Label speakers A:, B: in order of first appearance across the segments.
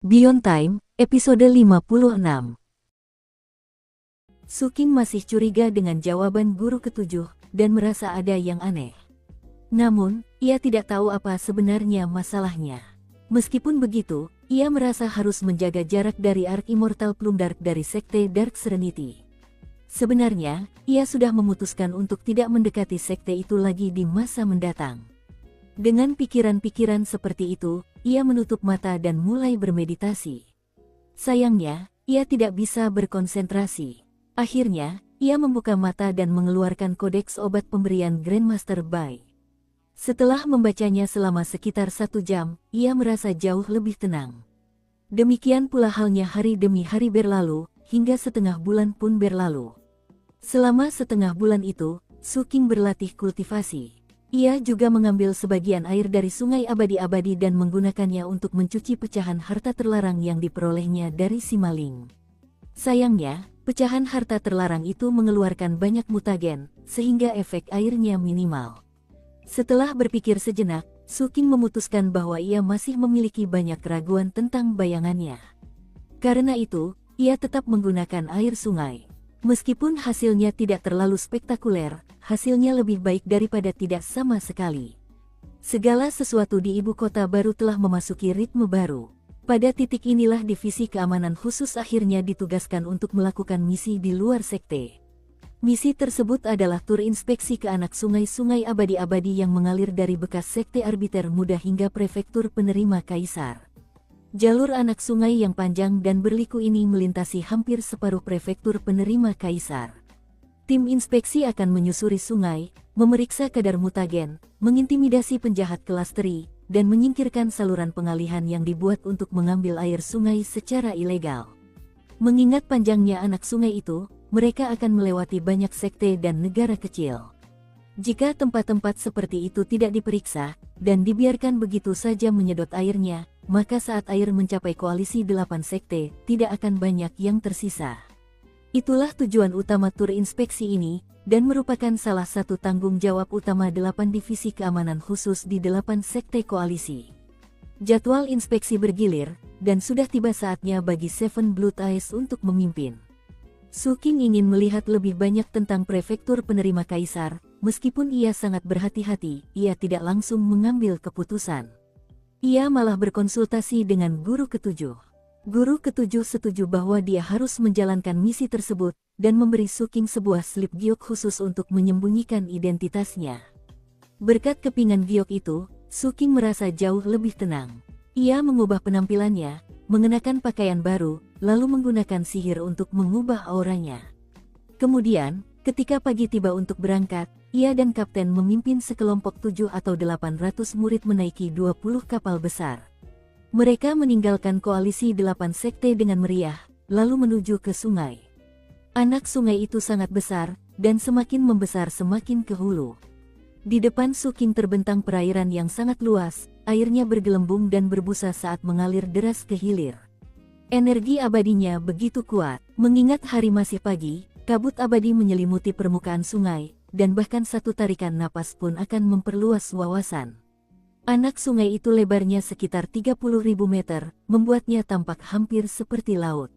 A: Beyond Time, episode 56. Suking masih curiga dengan jawaban guru ketujuh dan merasa ada yang aneh. Namun, ia tidak tahu apa sebenarnya masalahnya. Meskipun begitu, ia merasa harus menjaga jarak dari Ark Immortal Plumdark dari Sekte Dark Serenity. Sebenarnya, ia sudah memutuskan untuk tidak mendekati sekte itu lagi di masa mendatang. Dengan pikiran-pikiran seperti itu, ia menutup mata dan mulai bermeditasi. Sayangnya, ia tidak bisa berkonsentrasi. Akhirnya, ia membuka mata dan mengeluarkan kodeks obat pemberian Grandmaster Bai. Setelah membacanya selama sekitar 1 jam, ia merasa jauh lebih tenang. Demikian pula halnya hari demi hari berlalu, hingga setengah bulan pun berlalu. Selama setengah bulan itu, Suking berlatih kultivasi. Ia juga mengambil sebagian air dari sungai abadi-abadi dan menggunakannya untuk mencuci pecahan harta terlarang yang diperolehnya dari si maling. Sayangnya, pecahan harta terlarang itu mengeluarkan banyak mutagen, sehingga efek airnya minimal. Setelah berpikir sejenak, Suking memutuskan bahwa ia masih memiliki banyak keraguan tentang bayangannya. Karena itu, ia tetap menggunakan air sungai. Meskipun hasilnya tidak terlalu spektakuler, hasilnya lebih baik daripada tidak sama sekali. Segala sesuatu di ibu kota baru telah memasuki ritme baru. Pada titik inilah divisi keamanan khusus akhirnya ditugaskan untuk melakukan misi di luar sekte. Misi tersebut adalah tur inspeksi ke anak sungai-sungai abadi-abadi yang mengalir dari bekas sekte arbiter muda hingga prefektur penerima kaisar. Jalur anak sungai yang panjang dan berliku ini melintasi hampir separuh prefektur penerima kaisar. Tim inspeksi akan menyusuri sungai, memeriksa kadar mutagen, mengintimidasi penjahat kelas teri, dan menyingkirkan saluran pengalihan yang dibuat untuk mengambil air sungai secara ilegal. Mengingat panjangnya anak sungai itu, mereka akan melewati banyak sekte dan negara kecil. Jika tempat-tempat seperti itu tidak diperiksa, dan dibiarkan begitu saja menyedot airnya, maka saat air mencapai koalisi 8 sekte, tidak akan banyak yang tersisa. Itulah tujuan utama tur inspeksi ini, dan merupakan salah satu tanggung jawab utama 8 divisi keamanan khusus di 8 sekte koalisi. Jadwal inspeksi bergilir, dan sudah tiba saatnya bagi Seven Blood Eyes untuk memimpin. Suking ingin melihat lebih banyak tentang prefektur penerima kaisar, meskipun ia sangat berhati-hati, ia tidak langsung mengambil keputusan. Ia malah berkonsultasi dengan guru ketujuh. Guru ketujuh setuju bahwa dia harus menjalankan misi tersebut, dan memberi Suking sebuah slip giok khusus untuk menyembunyikan identitasnya. Berkat kepingan giok itu, Suking merasa jauh lebih tenang. Ia mengubah penampilannya, mengenakan pakaian baru, lalu menggunakan sihir untuk mengubah auranya. Kemudian, ketika pagi tiba untuk berangkat, ia dan kapten memimpin sekelompok 7 atau 800 murid menaiki 20 kapal besar. Mereka meninggalkan koalisi 8 sekte dengan meriah, lalu menuju ke sungai. Anak sungai itu sangat besar, dan semakin membesar semakin ke hulu. Di depan Suking terbentang perairan yang sangat luas, airnya bergelembung dan berbusa saat mengalir deras ke hilir. Energi abadinya begitu kuat, mengingat hari masih pagi, kabut abadi menyelimuti permukaan sungai, dan bahkan satu tarikan napas pun akan memperluas wawasan. Anak sungai itu lebarnya sekitar 30.000 meter, membuatnya tampak hampir seperti laut.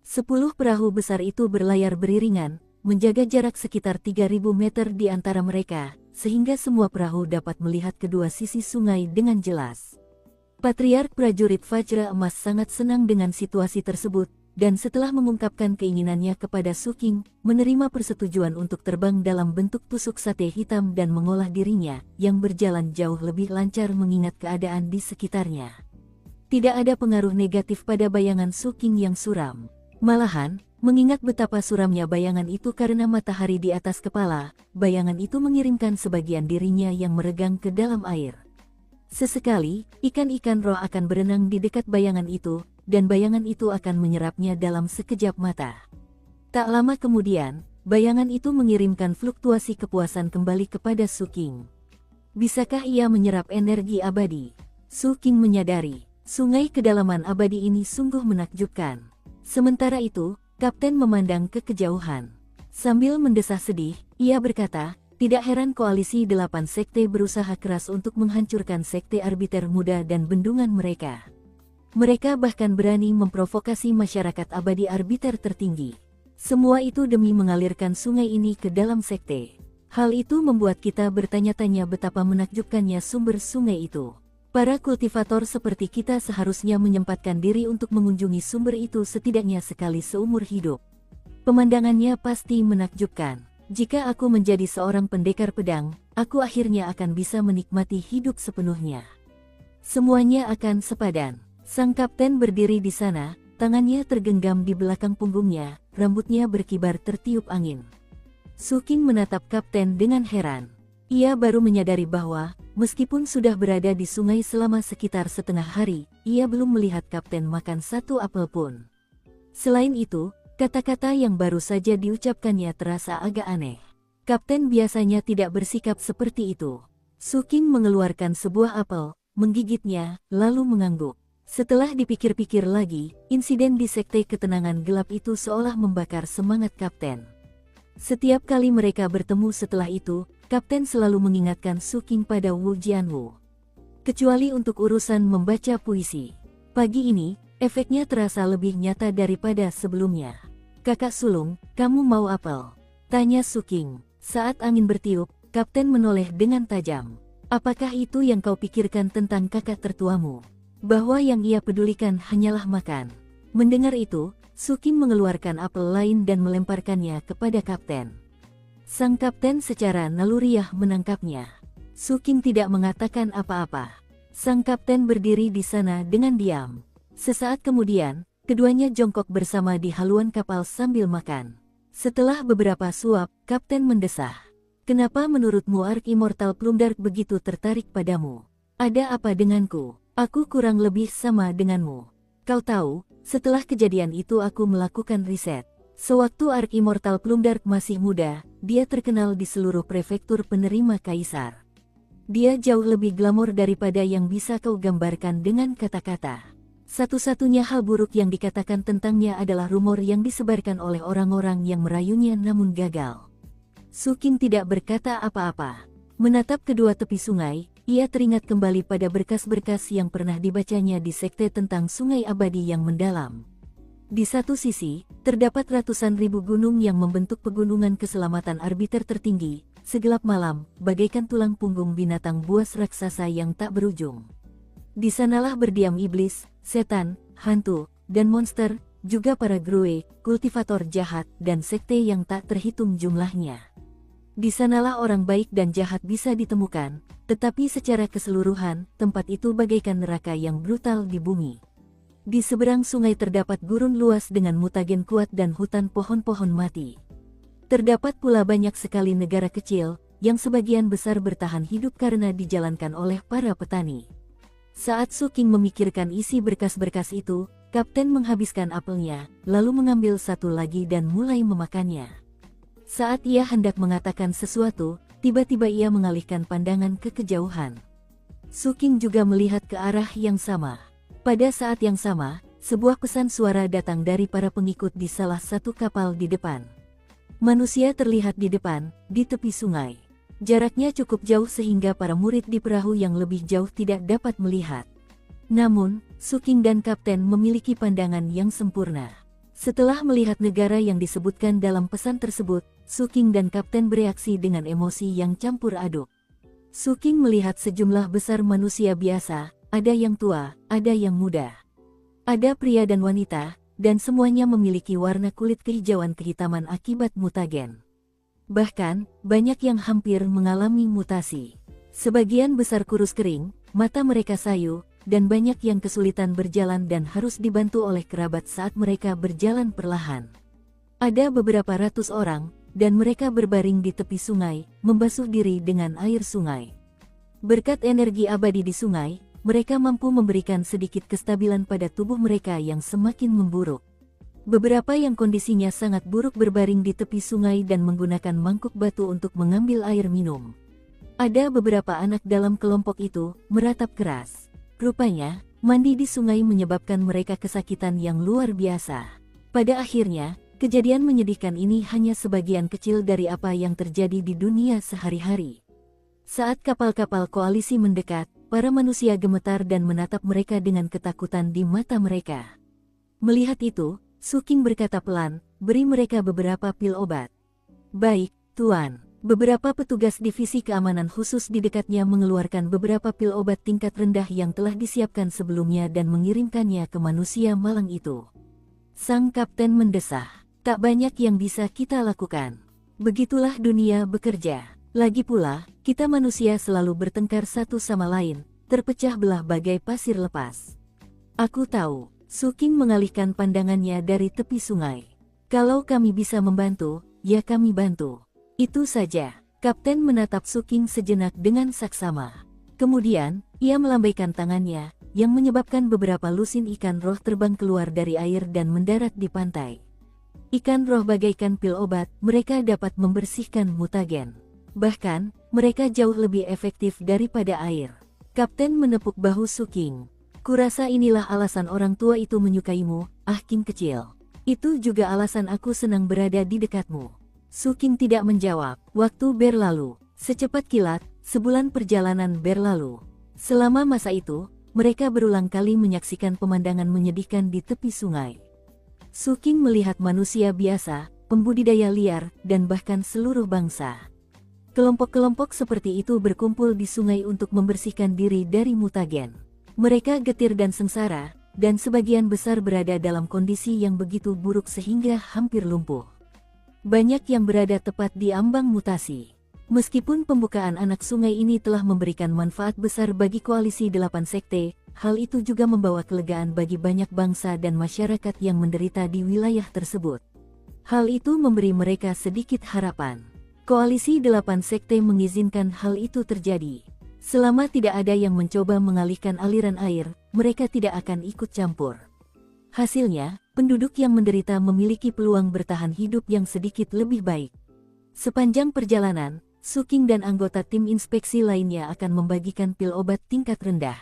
A: 10 perahu besar itu berlayar beriringan, menjaga jarak sekitar 3.000 meter di antara mereka, sehingga semua perahu dapat melihat kedua sisi sungai dengan jelas. Patriark prajurit Vajra Emas sangat senang dengan situasi tersebut, dan setelah mengungkapkan keinginannya kepada Suking, menerima persetujuan untuk terbang dalam bentuk tusuk sate hitam dan mengolah dirinya, yang berjalan jauh lebih lancar mengingat keadaan di sekitarnya. Tidak ada pengaruh negatif pada bayangan Suking yang suram. Malahan, mengingat betapa suramnya bayangan itu karena matahari di atas kepala, bayangan itu mengirimkan sebagian dirinya yang meregang ke dalam air. Sesekali, ikan-ikan roh akan berenang di dekat bayangan itu, dan bayangan itu akan menyerapnya dalam sekejap mata. Tak lama kemudian, bayangan itu mengirimkan fluktuasi kepuasan kembali kepada Suking. Bisakah ia menyerap energi abadi? Suking menyadari, sungai kedalaman abadi ini sungguh menakjubkan. Sementara itu, kapten memandang ke kejauhan. Sambil mendesah sedih, ia berkata, tidak heran koalisi 8 sekte berusaha keras untuk menghancurkan sekte arbiter muda dan bendungan mereka. Mereka bahkan berani memprovokasi masyarakat abadi arbiter tertinggi. Semua itu demi mengalirkan sungai ini ke dalam sekte. Hal itu membuat kita bertanya-tanya betapa menakjubkannya sumber sungai itu. Para kultivator seperti kita seharusnya menyempatkan diri untuk mengunjungi sumber itu setidaknya sekali seumur hidup. Pemandangannya pasti menakjubkan. Jika aku menjadi seorang pendekar pedang, aku akhirnya akan bisa menikmati hidup sepenuhnya. Semuanya akan sepadan. Sang kapten berdiri di sana, tangannya tergenggam di belakang punggungnya, rambutnya berkibar tertiup angin. Su Qing menatap kapten dengan heran. Ia baru menyadari bahwa, meskipun sudah berada di sungai selama sekitar setengah hari, ia belum melihat kapten makan satu apel pun. Selain itu, kata-kata yang baru saja diucapkannya terasa agak aneh. Kapten biasanya tidak bersikap seperti itu. Su Qing mengeluarkan sebuah apel, menggigitnya, lalu mengangguk. Setelah dipikir-pikir lagi, insiden di sekte ketenangan gelap itu seolah membakar semangat kapten. Setiap kali mereka bertemu setelah itu, kapten selalu mengingatkan Su Qing pada Wu Jianwu. Kecuali untuk urusan membaca puisi. Pagi ini, efeknya terasa lebih nyata daripada sebelumnya. Kakak sulung, kamu mau apel? Tanya Su Qing. Saat angin bertiup, kapten menoleh dengan tajam. Apakah itu yang kau pikirkan tentang kakak tertuamu? Bahwa yang ia pedulikan hanyalah makan. Mendengar itu, Su Qing mengeluarkan apel lain dan melemparkannya kepada kapten. Sang kapten secara naluriah menangkapnya. Su Qing tidak mengatakan apa-apa. Sang kapten berdiri di sana dengan diam. Sesaat kemudian, keduanya jongkok bersama di haluan kapal sambil makan. Setelah beberapa suap, kapten mendesah. Kenapa menurutmu Ark Immortal Plumdark begitu tertarik padamu? Ada apa denganku? Aku kurang lebih sama denganmu. Kau tahu, setelah kejadian itu aku melakukan riset. Sewaktu Ark Immortal Plumdark masih muda, dia terkenal di seluruh prefektur penerima kaisar. Dia jauh lebih glamor daripada yang bisa kau gambarkan dengan kata-kata. Satu-satunya hal buruk yang dikatakan tentangnya adalah rumor yang disebarkan oleh orang-orang yang merayunya namun gagal. Su Qing tidak berkata apa-apa. Menatap kedua tepi sungai, ia teringat kembali pada berkas-berkas yang pernah dibacanya di sekte tentang sungai abadi yang mendalam. Di satu sisi, terdapat ratusan ribu gunung yang membentuk pegunungan keselamatan arbiter tertinggi, segelap malam, bagaikan tulang punggung binatang buas raksasa yang tak berujung. Di sanalah berdiam iblis, setan, hantu, dan monster, juga para grue, kultivator jahat, dan sekte yang tak terhitung jumlahnya. Di sanalah orang baik dan jahat bisa ditemukan, tetapi secara keseluruhan, tempat itu bagaikan neraka yang brutal di bumi. Di seberang sungai terdapat gurun luas dengan mutagen kuat dan hutan pohon-pohon mati. Terdapat pula banyak sekali negara kecil, yang sebagian besar bertahan hidup karena dijalankan oleh para petani. Saat Su Qing memikirkan isi berkas-berkas itu, kapten menghabiskan apelnya, lalu mengambil satu lagi dan mulai memakannya. Saat ia hendak mengatakan sesuatu, tiba-tiba ia mengalihkan pandangan ke kejauhan. Su Qing juga melihat ke arah yang sama. Pada saat yang sama, sebuah pesan suara datang dari para pengikut di salah satu kapal di depan. Manusia terlihat di depan, di tepi sungai. Jaraknya cukup jauh sehingga para murid di perahu yang lebih jauh tidak dapat melihat. Namun, Su Qing dan kapten memiliki pandangan yang sempurna. Setelah melihat negara yang disebutkan dalam pesan tersebut, Su Qing dan kapten bereaksi dengan emosi yang campur aduk. Su Qing melihat sejumlah besar manusia biasa, ada yang tua, ada yang muda. Ada pria dan wanita, dan semuanya memiliki warna kulit kehijauan kehitaman akibat mutagen. Bahkan, banyak yang hampir mengalami mutasi. Sebagian besar kurus kering, mata mereka sayu, dan banyak yang kesulitan berjalan dan harus dibantu oleh kerabat saat mereka berjalan perlahan. Ada beberapa ratus orang, dan mereka berbaring di tepi sungai, membasuh diri dengan air sungai. Berkat energi abadi di sungai, mereka mampu memberikan sedikit kestabilan pada tubuh mereka yang semakin memburuk. Beberapa yang kondisinya sangat buruk berbaring di tepi sungai dan menggunakan mangkuk batu untuk mengambil air minum. Ada beberapa anak dalam kelompok itu, meratap keras. Rupanya, mandi di sungai menyebabkan mereka kesakitan yang luar biasa. Pada akhirnya, kejadian menyedihkan ini hanya sebagian kecil dari apa yang terjadi di dunia sehari-hari. Saat kapal-kapal koalisi mendekat, Para manusia gemetar dan menatap mereka dengan ketakutan di mata mereka. Melihat itu, Suking berkata pelan, "Beri mereka beberapa pil obat." "Baik, Tuan." Beberapa petugas divisi keamanan khusus di dekatnya mengeluarkan beberapa pil obat tingkat rendah yang telah disiapkan sebelumnya dan mengirimkannya ke manusia malang itu. Sang kapten mendesah, "Tak banyak yang bisa kita lakukan. Begitulah dunia bekerja. Lagi pula, kita manusia selalu bertengkar satu sama lain, terpecah belah bagai pasir lepas." "Aku tahu." Suking mengalihkan pandangannya dari tepi sungai. "Kalau kami bisa membantu, ya kami bantu." Itu saja. Kapten menatap Suking sejenak dengan saksama. Kemudian, ia melambaikan tangannya, yang menyebabkan beberapa lusin ikan roh terbang keluar dari air dan mendarat di pantai. Ikan roh bagaikan pil obat, mereka dapat membersihkan mutagen. Bahkan, mereka jauh lebih efektif daripada air. Kapten menepuk bahu Suking. "Kurasa inilah alasan orang tua itu menyukaimu, King kecil. Itu juga alasan aku senang berada di dekatmu." Suking tidak menjawab. Waktu berlalu. Secepat kilat, sebulan perjalanan berlalu. Selama masa itu, mereka berulang kali menyaksikan pemandangan menyedihkan di tepi sungai. Suking melihat manusia biasa, pembudidaya liar, dan bahkan seluruh bangsa. Kelompok-kelompok seperti itu berkumpul di sungai untuk membersihkan diri dari mutagen. Mereka getir dan sengsara, dan sebagian besar berada dalam kondisi yang begitu buruk sehingga hampir lumpuh. Banyak yang berada tepat di ambang mutasi. Meskipun pembukaan anak sungai ini telah memberikan manfaat besar bagi koalisi 8 sekte, hal itu juga membawa kelegaan bagi banyak bangsa dan masyarakat yang menderita di wilayah tersebut. Hal itu memberi mereka sedikit harapan. Koalisi 8 sekte mengizinkan hal itu terjadi. Selama tidak ada yang mencoba mengalihkan aliran air, mereka tidak akan ikut campur. Hasilnya, penduduk yang menderita memiliki peluang bertahan hidup yang sedikit lebih baik. Sepanjang perjalanan, Suking dan anggota tim inspeksi lainnya akan membagikan pil obat tingkat rendah.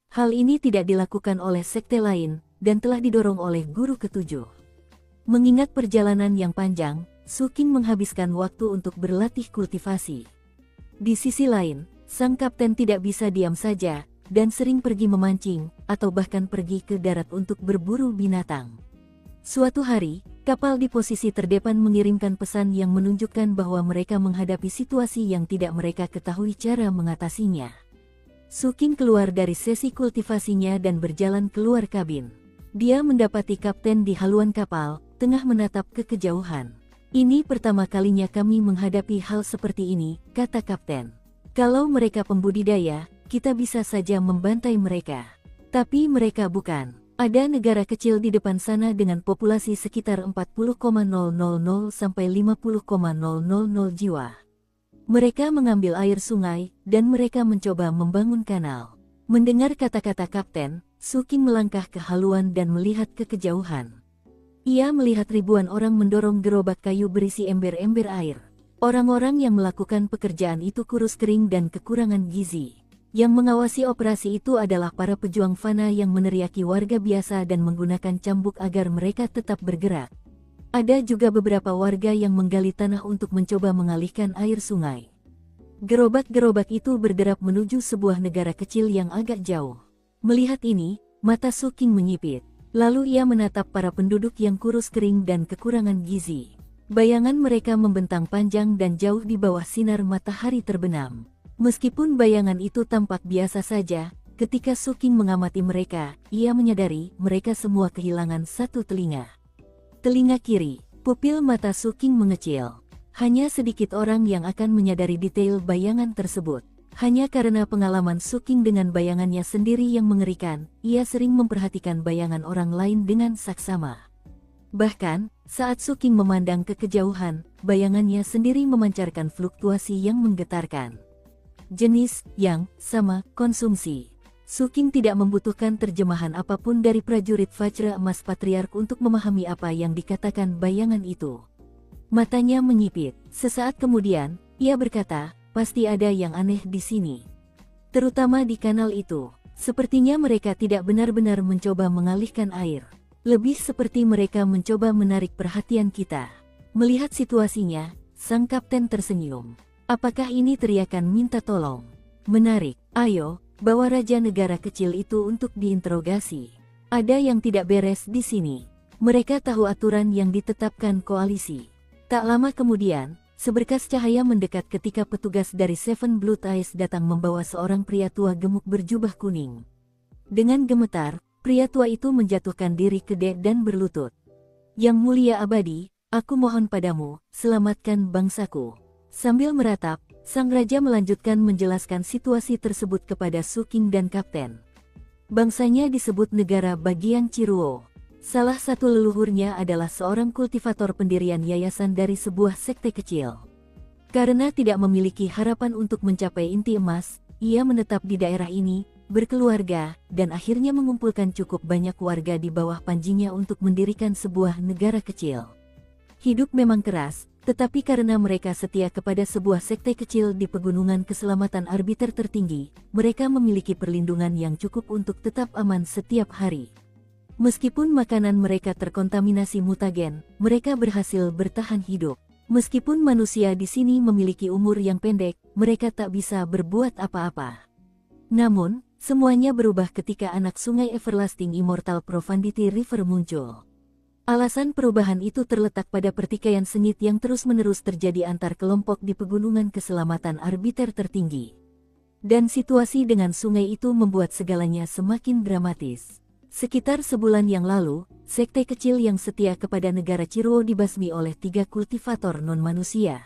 A: Hal ini tidak dilakukan oleh sekte lain, dan telah didorong oleh guru ketujuh. Mengingat perjalanan yang panjang, Suking menghabiskan waktu untuk berlatih kultivasi. Di sisi lain, sang kapten tidak bisa diam saja, dan sering pergi memancing, atau bahkan pergi ke darat untuk berburu binatang. Suatu hari, kapal di posisi terdepan mengirimkan pesan yang menunjukkan bahwa mereka menghadapi situasi yang tidak mereka ketahui cara mengatasinya. Suking keluar dari sesi kultivasinya dan berjalan keluar kabin. Dia mendapati kapten di haluan kapal, tengah menatap ke kejauhan. "Ini pertama kalinya kami menghadapi hal seperti ini," kata kapten. "Kalau mereka pembudidaya, kita bisa saja membantai mereka. Tapi mereka bukan. Ada negara kecil di depan sana dengan populasi sekitar 40,000 sampai 50,000 jiwa. Mereka mengambil air sungai, dan mereka mencoba membangun kanal." Mendengar kata-kata kapten, Suking melangkah ke haluan dan melihat ke kejauhan. Ia melihat ribuan orang mendorong gerobak kayu berisi ember-ember air. Orang-orang yang melakukan pekerjaan itu kurus kering dan kekurangan gizi. Yang mengawasi operasi itu adalah para pejuang fana yang meneriaki warga biasa dan menggunakan cambuk agar mereka tetap bergerak. Ada juga beberapa warga yang menggali tanah untuk mencoba mengalihkan air sungai. Gerobak-gerobak itu berderap menuju sebuah negara kecil yang agak jauh. Melihat ini, mata Suking menyipit. Lalu ia menatap para penduduk yang kurus kering dan kekurangan gizi. Bayangan mereka membentang panjang dan jauh di bawah sinar matahari terbenam. Meskipun bayangan itu tampak biasa saja, ketika Suking mengamati mereka, ia menyadari mereka semua kehilangan satu telinga. Telinga kiri, pupil mata Suking mengecil. Hanya sedikit orang yang akan menyadari detail bayangan tersebut. Hanya karena pengalaman Suking dengan bayangannya sendiri yang mengerikan, ia sering memperhatikan bayangan orang lain dengan saksama. Bahkan, saat Suking memandang ke kejauhan, bayangannya sendiri memancarkan fluktuasi yang menggetarkan. Jenis, yang, sama, konsumsi. Suking tidak membutuhkan terjemahan apapun dari prajurit Vajra Emas Patriark untuk memahami apa yang dikatakan bayangan itu. Matanya menyipit. Sesaat kemudian, ia berkata, "Pasti ada yang aneh di sini. Terutama di kanal itu. Sepertinya mereka tidak benar-benar mencoba mengalihkan air. Lebih seperti mereka mencoba menarik perhatian kita." Melihat situasinya, sang kapten tersenyum. "Apakah ini teriakan minta tolong? Menarik. Ayo, bawa raja negara kecil itu untuk diinterogasi. Ada yang tidak beres di sini. Mereka tahu aturan yang ditetapkan koalisi. Tak lama kemudian, seberkas cahaya mendekat ketika petugas dari Seven Blood Eyes datang membawa seorang pria tua gemuk berjubah kuning. Dengan gemetar, pria tua itu menjatuhkan diri ke dek dan berlutut. Yang mulia abadi, aku mohon padamu, selamatkan bangsaku. Sambil meratap, sang raja melanjutkan menjelaskan situasi tersebut kepada Su King dan kapten. Bangsanya disebut negara bagian Ciruo. Salah satu leluhurnya adalah seorang kultivator pendirian yayasan dari sebuah sekte kecil. Karena tidak memiliki harapan untuk mencapai inti emas, ia menetap di daerah ini, berkeluarga, dan akhirnya mengumpulkan cukup banyak warga di bawah panjinya untuk mendirikan sebuah negara kecil. Hidup memang keras, tetapi karena mereka setia kepada sebuah sekte kecil di pegunungan keselamatan arbiter tertinggi, mereka memiliki perlindungan yang cukup untuk tetap aman setiap hari. Meskipun makanan mereka terkontaminasi mutagen, mereka berhasil bertahan hidup. Meskipun manusia di sini memiliki umur yang pendek, mereka tak bisa berbuat apa-apa. Namun, semuanya berubah ketika anak sungai Everlasting Immortal Profundity River muncul. Alasan perubahan itu terletak pada pertikaian sengit yang terus-menerus terjadi antar kelompok di pegunungan keselamatan arbiter tertinggi. Dan situasi dengan sungai itu membuat segalanya semakin dramatis. Sekitar sebulan yang lalu, sekte kecil yang setia kepada negara Ciruo dibasmi oleh 3 kultivator non-manusia.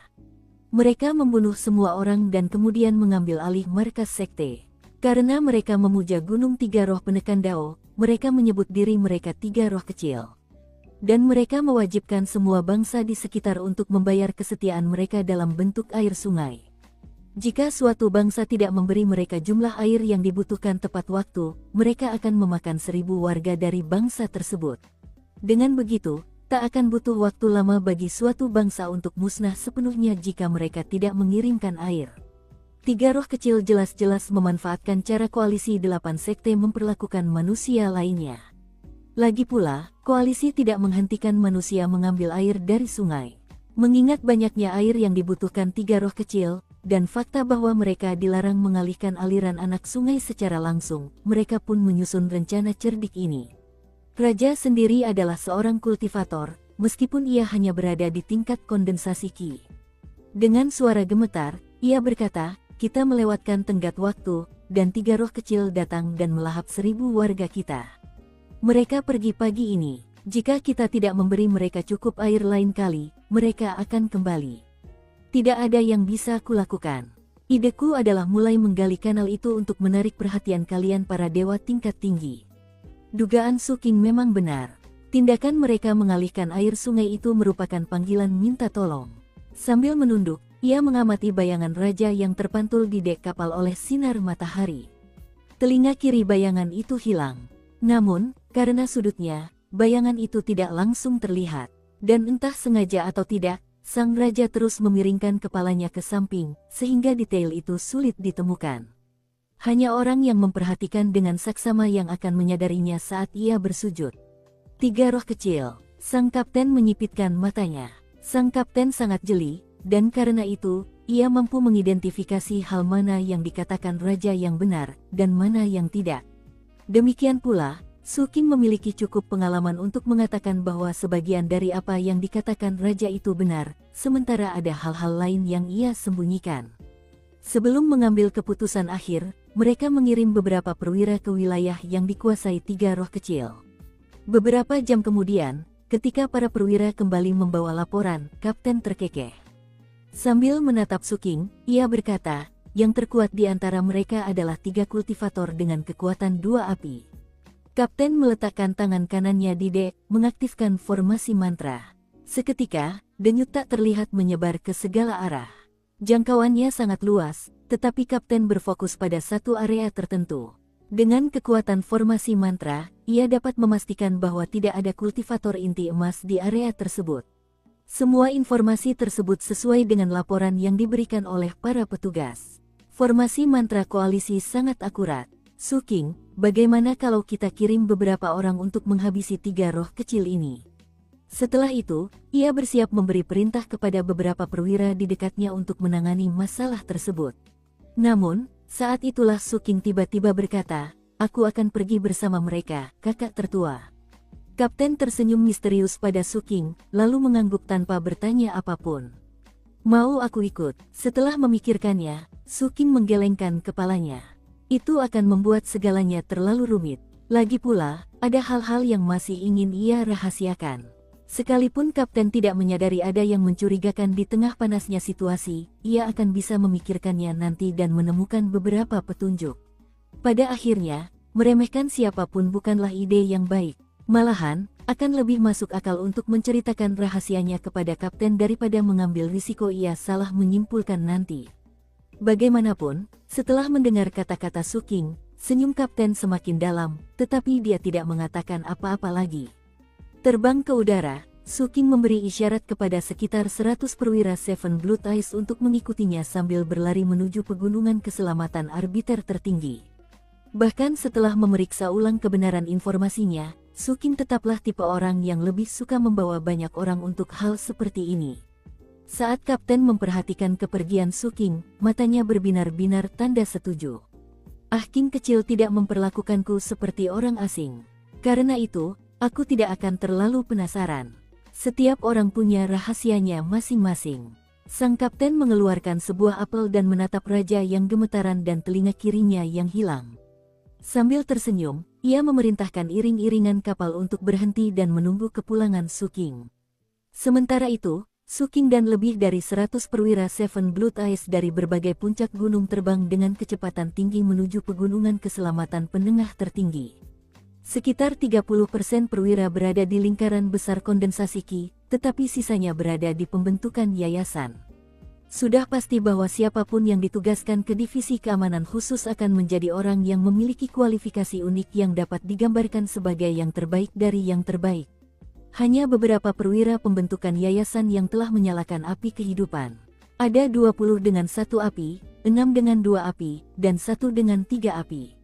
A: Mereka membunuh semua orang dan kemudian mengambil alih markas sekte. Karena mereka memuja Gunung Tiga Roh Penekan Dao, mereka menyebut diri mereka Tiga Roh Kecil. Dan mereka mewajibkan semua bangsa di sekitar untuk membayar kesetiaan mereka dalam bentuk air sungai. Jika suatu bangsa tidak memberi mereka jumlah air yang dibutuhkan tepat waktu, mereka akan memakan 1000 warga dari bangsa tersebut. Dengan begitu, tak akan butuh waktu lama bagi suatu bangsa untuk musnah sepenuhnya jika mereka tidak mengirimkan air. 3 roh kecil jelas-jelas memanfaatkan cara koalisi 8 sekte memperlakukan manusia lainnya. Lagi pula, koalisi tidak menghentikan manusia mengambil air dari sungai. Mengingat banyaknya air yang dibutuhkan 3 roh kecil, dan fakta bahwa mereka dilarang mengalihkan aliran anak sungai secara langsung, mereka pun menyusun rencana cerdik ini. Raja sendiri adalah seorang kultivator, meskipun ia hanya berada di tingkat kondensasi Ki. Dengan suara gemetar, ia berkata, kita melewatkan tenggat waktu, dan 3 roh kecil datang dan melahap 1000 warga kita. Mereka pergi pagi ini. Jika kita tidak memberi mereka cukup air lain kali, mereka akan kembali. Tidak ada yang bisa kulakukan. Ideku adalah mulai menggali kanal itu untuk menarik perhatian kalian para dewa tingkat tinggi. Dugaan Su King memang benar. Tindakan mereka mengalihkan air sungai itu merupakan panggilan minta tolong. Sambil menunduk, ia mengamati bayangan raja yang terpantul di dek kapal oleh sinar matahari. Telinga kiri bayangan itu hilang. Namun, karena sudutnya, bayangan itu tidak langsung terlihat. Dan entah sengaja atau tidak, sang raja terus memiringkan kepalanya ke samping, sehingga detail itu sulit ditemukan. Hanya orang yang memperhatikan dengan saksama yang akan menyadarinya saat ia bersujud. 3 roh kecil, sang kapten menyipitkan matanya. Sang kapten sangat jeli, dan karena itu, ia mampu mengidentifikasi hal mana yang dikatakan raja yang benar, dan mana yang tidak. Demikian pula, Su King memiliki cukup pengalaman untuk mengatakan bahwa sebagian dari apa yang dikatakan raja itu benar, sementara ada hal-hal lain yang ia sembunyikan. Sebelum mengambil keputusan akhir, mereka mengirim beberapa perwira ke wilayah yang dikuasai 3 roh kecil. Beberapa jam kemudian, ketika para perwira kembali membawa laporan, kapten terkekeh. Sambil menatap Su King, ia berkata, yang terkuat di antara mereka adalah 3 kultivator dengan kekuatan 2 api. Kapten meletakkan tangan kanannya di dek, mengaktifkan formasi mantra. Seketika, denyut tak terlihat menyebar ke segala arah. Jangkauannya sangat luas, tetapi kapten berfokus pada satu area tertentu. Dengan kekuatan formasi mantra, ia dapat memastikan bahwa tidak ada kultivator inti emas di area tersebut. Semua informasi tersebut sesuai dengan laporan yang diberikan oleh para petugas. Formasi mantra koalisi sangat akurat. Su King, bagaimana kalau kita kirim beberapa orang untuk menghabisi 3 roh kecil ini? Setelah itu, ia bersiap memberi perintah kepada beberapa perwira di dekatnya untuk menangani masalah tersebut. Namun, Saat itulah Suking tiba-tiba berkata, "Aku akan pergi bersama mereka, kakak tertua." Kapten tersenyum misterius pada Suking, lalu mengangguk tanpa bertanya apapun. "Mau aku ikut?" Setelah memikirkannya, Suking menggelengkan kepalanya. Itu akan membuat segalanya terlalu rumit. Lagi pula, ada hal-hal yang masih ingin ia rahasiakan. Sekalipun kapten tidak menyadari ada yang mencurigakan di tengah panasnya situasi, ia akan bisa memikirkannya nanti dan menemukan beberapa petunjuk. Pada akhirnya, meremehkan siapapun bukanlah ide yang baik. Malahan, akan lebih masuk akal untuk menceritakan rahasianya kepada kapten daripada mengambil risiko ia salah menyimpulkan nanti. Bagaimanapun, setelah mendengar kata-kata Suking, senyum kapten semakin dalam, tetapi dia tidak mengatakan apa-apa lagi. Terbang ke udara, Suking memberi isyarat kepada sekitar 100 perwira Seven Blood Eyes untuk mengikutinya sambil berlari menuju pegunungan keselamatan arbiter tertinggi. Bahkan setelah memeriksa ulang kebenaran informasinya, Suking tetaplah tipe orang yang lebih suka membawa banyak orang untuk hal seperti ini. Saat kapten memperhatikan kepergian Suking, matanya berbinar-binar tanda setuju. "King kecil tidak memperlakukanku seperti orang asing. Karena itu, aku tidak akan terlalu penasaran. Setiap orang punya rahasianya masing-masing." Sang kapten mengeluarkan sebuah apel dan menatap raja yang gemetaran dan telinga kirinya yang hilang. Sambil tersenyum, ia memerintahkan iring-iringan kapal untuk berhenti dan menunggu kepulangan Suking. Sementara itu, Suking dan lebih dari 100 perwira Seven Blood Eyes dari berbagai puncak gunung terbang dengan kecepatan tinggi menuju pegunungan keselamatan penengah tertinggi. Sekitar 30% perwira berada di lingkaran besar kondensasi Ki, tetapi sisanya berada di pembentukan yayasan. Sudah pasti bahwa siapapun yang ditugaskan ke divisi keamanan khusus akan menjadi orang yang memiliki kualifikasi unik yang dapat digambarkan sebagai yang terbaik dari yang terbaik. Hanya beberapa perwira pembentukan yayasan yang telah menyalakan api kehidupan. Ada 20 dengan 1 api, 6 dengan 2 api, dan 1 dengan 3 api.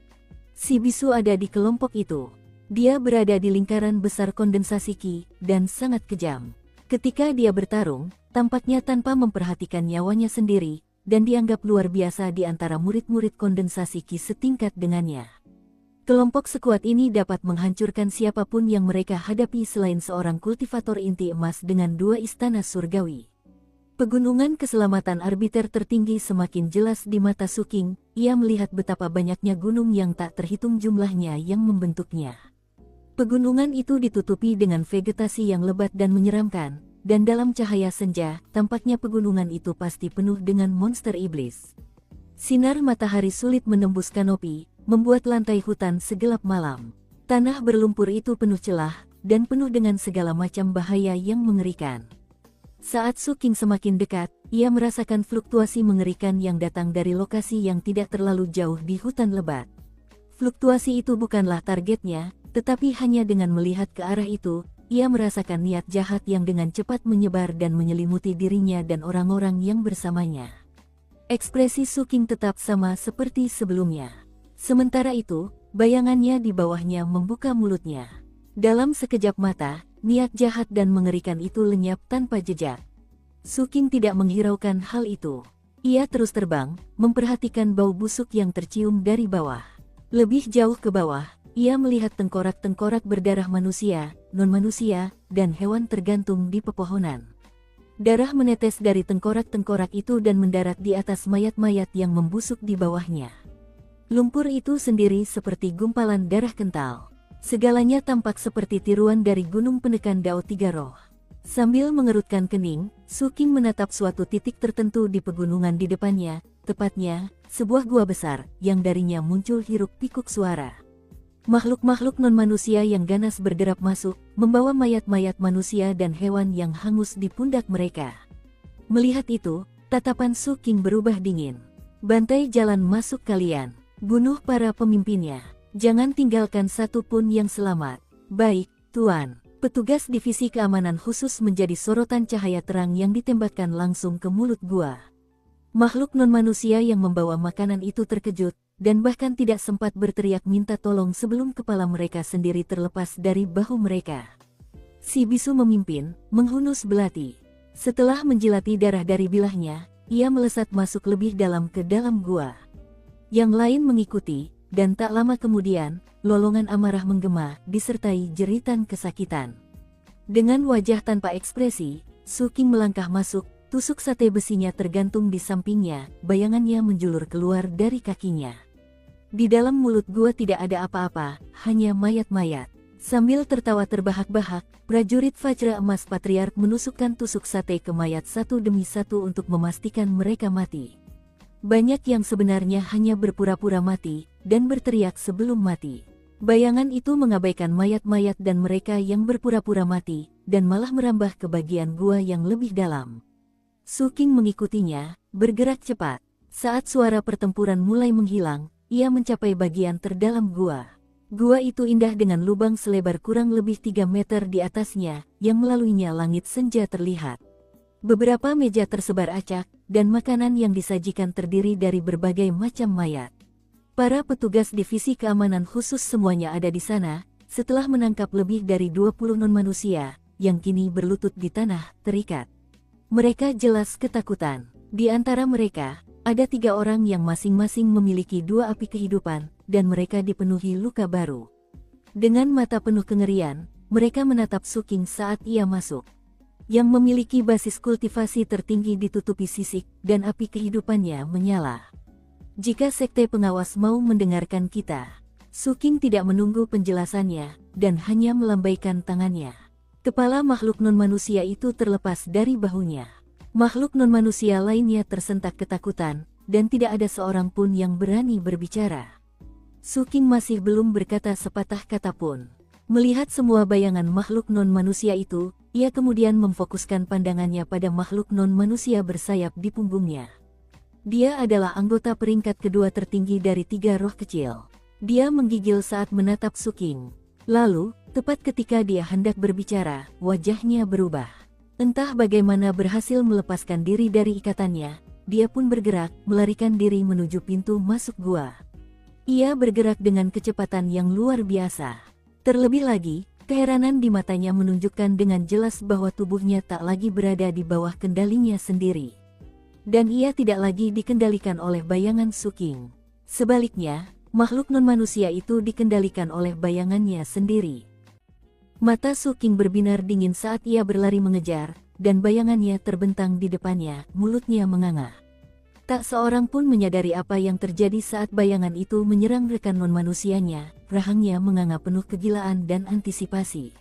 A: Si bisu ada di kelompok itu. Dia berada di lingkaran besar kondensasi Ki, dan sangat kejam. Ketika dia bertarung, tampaknya tanpa memperhatikan nyawanya sendiri, dan dianggap luar biasa di antara murid-murid kondensasi Ki setingkat dengannya. Kelompok sekuat ini dapat menghancurkan siapapun yang mereka hadapi selain seorang kultivator inti emas dengan 2 istana surgawi. Pegunungan keselamatan arbiter tertinggi semakin jelas di mata Suking, ia melihat betapa banyaknya gunung yang tak terhitung jumlahnya yang membentuknya. Pegunungan itu ditutupi dengan vegetasi yang lebat dan menyeramkan, dan dalam cahaya senja, tampaknya pegunungan itu pasti penuh dengan monster iblis. Sinar matahari sulit menembus kanopi, membuat lantai hutan segelap malam. Tanah berlumpur itu penuh celah, dan penuh dengan segala macam bahaya yang mengerikan. Saat Suking semakin dekat, ia merasakan fluktuasi mengerikan yang datang dari lokasi yang tidak terlalu jauh di hutan lebat. Fluktuasi itu bukanlah targetnya, tetapi hanya dengan melihat ke arah itu, ia merasakan niat jahat yang dengan cepat menyebar dan menyelimuti dirinya dan orang-orang yang bersamanya. Ekspresi Suking tetap sama seperti sebelumnya. Sementara itu, bayangannya di bawahnya membuka mulutnya. Dalam sekejap mata, niat jahat dan mengerikan itu lenyap tanpa jejak. Suking tidak menghiraukan hal itu. Ia terus terbang, memperhatikan bau busuk yang tercium dari bawah. Lebih jauh ke bawah, ia melihat tengkorak-tengkorak berdarah manusia, non-manusia, dan hewan tergantung di pepohonan. Darah menetes dari tengkorak-tengkorak itu dan mendarat di atas mayat-mayat yang membusuk di bawahnya. Lumpur itu sendiri seperti gumpalan darah kental. Segalanya tampak seperti tiruan dari gunung penekan Dao Tiga Roh. Sambil mengerutkan kening, Suking menatap suatu titik tertentu di pegunungan di depannya, tepatnya, sebuah gua besar, yang darinya muncul hiruk-pikuk suara. Makhluk-makhluk non-manusia yang ganas berderap masuk, membawa mayat-mayat manusia dan hewan yang hangus di pundak mereka. Melihat itu, tatapan Suking berubah dingin. "Bantai jalan masuk kalian. Bunuh para pemimpinnya. Jangan tinggalkan satu pun yang selamat." "Baik, Tuan." Petugas divisi keamanan khusus menjadi sorotan cahaya terang yang ditembakkan langsung ke mulut gua. Makhluk non-manusia yang membawa makanan itu terkejut, dan bahkan tidak sempat berteriak minta tolong sebelum kepala mereka sendiri terlepas dari bahu mereka. Si bisu memimpin, menghunus belati. Setelah menjilati darah dari bilahnya, ia melesat masuk lebih dalam ke dalam gua. Yang lain mengikuti, dan tak lama kemudian, lolongan amarah menggema, disertai jeritan kesakitan. Dengan wajah tanpa ekspresi, Suking melangkah masuk, tusuk sate besinya tergantung di sampingnya, bayangannya menjulur keluar dari kakinya. Di dalam mulut gua tidak ada apa-apa, hanya mayat-mayat. Sambil tertawa terbahak-bahak, prajurit Vajra Emas Patriark menusukkan tusuk sate ke mayat satu demi satu untuk memastikan mereka mati. Banyak yang sebenarnya hanya berpura-pura mati, dan berteriak sebelum mati. Bayangan itu mengabaikan mayat-mayat dan mereka yang berpura-pura mati, dan malah merambah ke bagian gua yang lebih dalam. Suking mengikutinya, bergerak cepat. Saat suara pertempuran mulai menghilang, ia mencapai bagian terdalam gua. Gua itu indah dengan lubang selebar kurang lebih 3 meter di atasnya, yang melaluinya langit senja terlihat. Beberapa meja tersebar acak, dan makanan yang disajikan terdiri dari berbagai macam mayat. Para petugas divisi keamanan khusus semuanya ada di sana, setelah menangkap lebih dari 20 non-manusia, yang kini berlutut di tanah, terikat. Mereka jelas ketakutan. Di antara mereka, ada 3 orang yang masing-masing memiliki 2 api kehidupan, dan mereka dipenuhi luka baru. Dengan mata penuh kengerian, mereka menatap Suking saat ia masuk. Yang memiliki basis kultivasi tertinggi ditutupi sisik, dan api kehidupannya menyala. Jika sekte pengawas mau mendengarkan kita, Suking tidak menunggu penjelasannya, dan hanya melambaikan tangannya. Kepala makhluk non-manusia itu terlepas dari bahunya. Makhluk non-manusia lainnya tersentak ketakutan, dan tidak ada seorang pun yang berani berbicara. Suking masih belum berkata sepatah kata pun. Melihat semua bayangan makhluk non-manusia itu, ia kemudian memfokuskan pandangannya pada makhluk non-manusia bersayap di punggungnya. Dia adalah anggota peringkat kedua tertinggi dari 3 roh kecil. Dia menggigil saat menatap Suking. Lalu, tepat ketika dia hendak berbicara, wajahnya berubah. Entah bagaimana berhasil melepaskan diri dari ikatannya, dia pun bergerak, melarikan diri menuju pintu masuk gua. Ia bergerak dengan kecepatan yang luar biasa. Terlebih lagi, keheranan di matanya menunjukkan dengan jelas bahwa tubuhnya tak lagi berada di bawah kendalinya sendiri. Dan ia tidak lagi dikendalikan oleh bayangan Suking. Sebaliknya, makhluk non-manusia itu dikendalikan oleh bayangannya sendiri. Mata Suking berbinar dingin saat ia berlari mengejar, dan bayangannya terbentang di depannya, mulutnya menganga. Tak seorang pun menyadari apa yang terjadi saat bayangan itu menyerang rekan non-manusianya, rahangnya menganga penuh kegilaan dan antisipasi.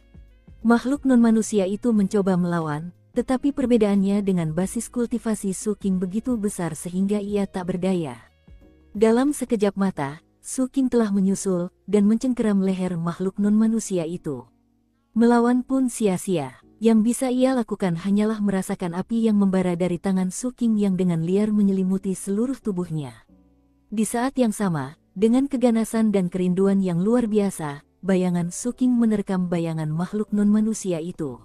A: Makhluk non-manusia itu mencoba melawan, tetapi perbedaannya dengan basis kultivasi Suking begitu besar sehingga ia tak berdaya. Dalam sekejap mata, Suking telah menyusul, dan mencengkeram leher makhluk non-manusia itu. Melawan pun sia-sia. Yang bisa ia lakukan hanyalah merasakan api yang membara dari tangan Suking yang dengan liar menyelimuti seluruh tubuhnya. Di saat yang sama, dengan keganasan dan kerinduan yang luar biasa, bayangan Suking menerkam bayangan makhluk non-manusia itu.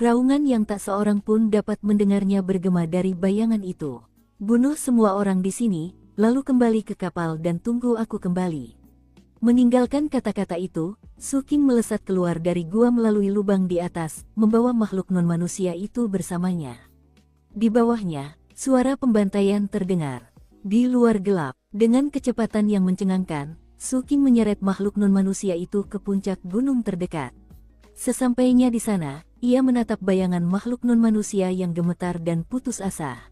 A: Raungan yang tak seorang pun dapat mendengarnya bergema dari bayangan itu. Bunuh semua orang di sini, lalu kembali ke kapal dan tunggu aku kembali. Meninggalkan kata-kata itu, Suking melesat keluar dari gua melalui lubang di atas, membawa makhluk non-manusia itu bersamanya. Di bawahnya, suara pembantaian terdengar. Di luar gelap, dengan kecepatan yang mencengangkan, Suking menyeret makhluk non-manusia itu ke puncak gunung terdekat. Sesampainya di sana, ia menatap bayangan makhluk non-manusia yang gemetar dan putus asa.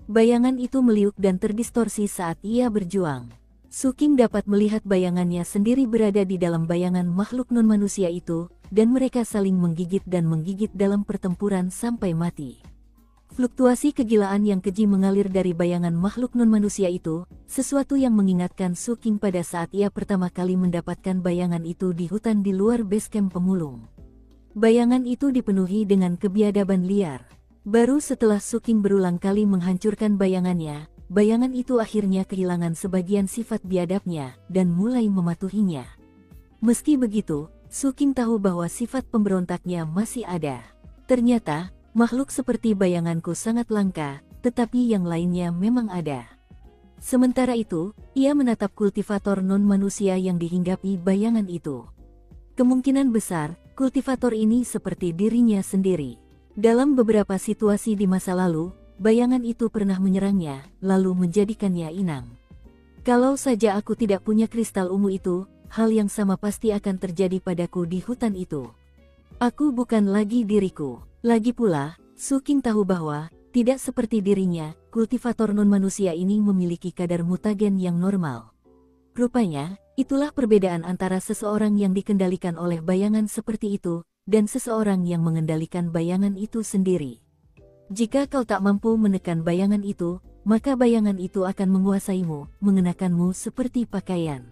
A: Bayangan itu meliuk dan terdistorsi saat ia berjuang. Suking dapat melihat bayangannya sendiri berada di dalam bayangan makhluk non-manusia itu, dan mereka saling menggigit dalam pertempuran sampai mati. Fluktuasi kegilaan yang keji mengalir dari bayangan makhluk non-manusia itu, sesuatu yang mengingatkan Suking pada saat ia pertama kali mendapatkan bayangan itu di hutan di luar basecamp pemulung. Bayangan itu dipenuhi dengan kebiadaban liar. Baru setelah Suking berulang kali menghancurkan bayangannya, bayangan itu akhirnya kehilangan sebagian sifat biadabnya, dan mulai mematuhinya. Meski begitu, Suking tahu bahwa sifat pemberontaknya masih ada. Ternyata, makhluk seperti bayanganku sangat langka, tetapi yang lainnya memang ada. Sementara itu, ia menatap kultivator non-manusia yang dihinggapi bayangan itu. Kemungkinan besar, kultivator ini seperti dirinya sendiri. Dalam beberapa situasi di masa lalu, bayangan itu pernah menyerangnya, lalu menjadikannya inang. Kalau saja aku tidak punya kristal ungu itu, hal yang sama pasti akan terjadi padaku di hutan itu. Aku bukan lagi diriku. Lagi pula, Su King tahu bahwa, tidak seperti dirinya, kultivator non-manusia ini memiliki kadar mutagen yang normal. Rupanya, itulah perbedaan antara seseorang yang dikendalikan oleh bayangan seperti itu, dan seseorang yang mengendalikan bayangan itu sendiri. Jika kau tak mampu menekan bayangan itu, maka bayangan itu akan menguasaimu, mengenakanmu seperti pakaian.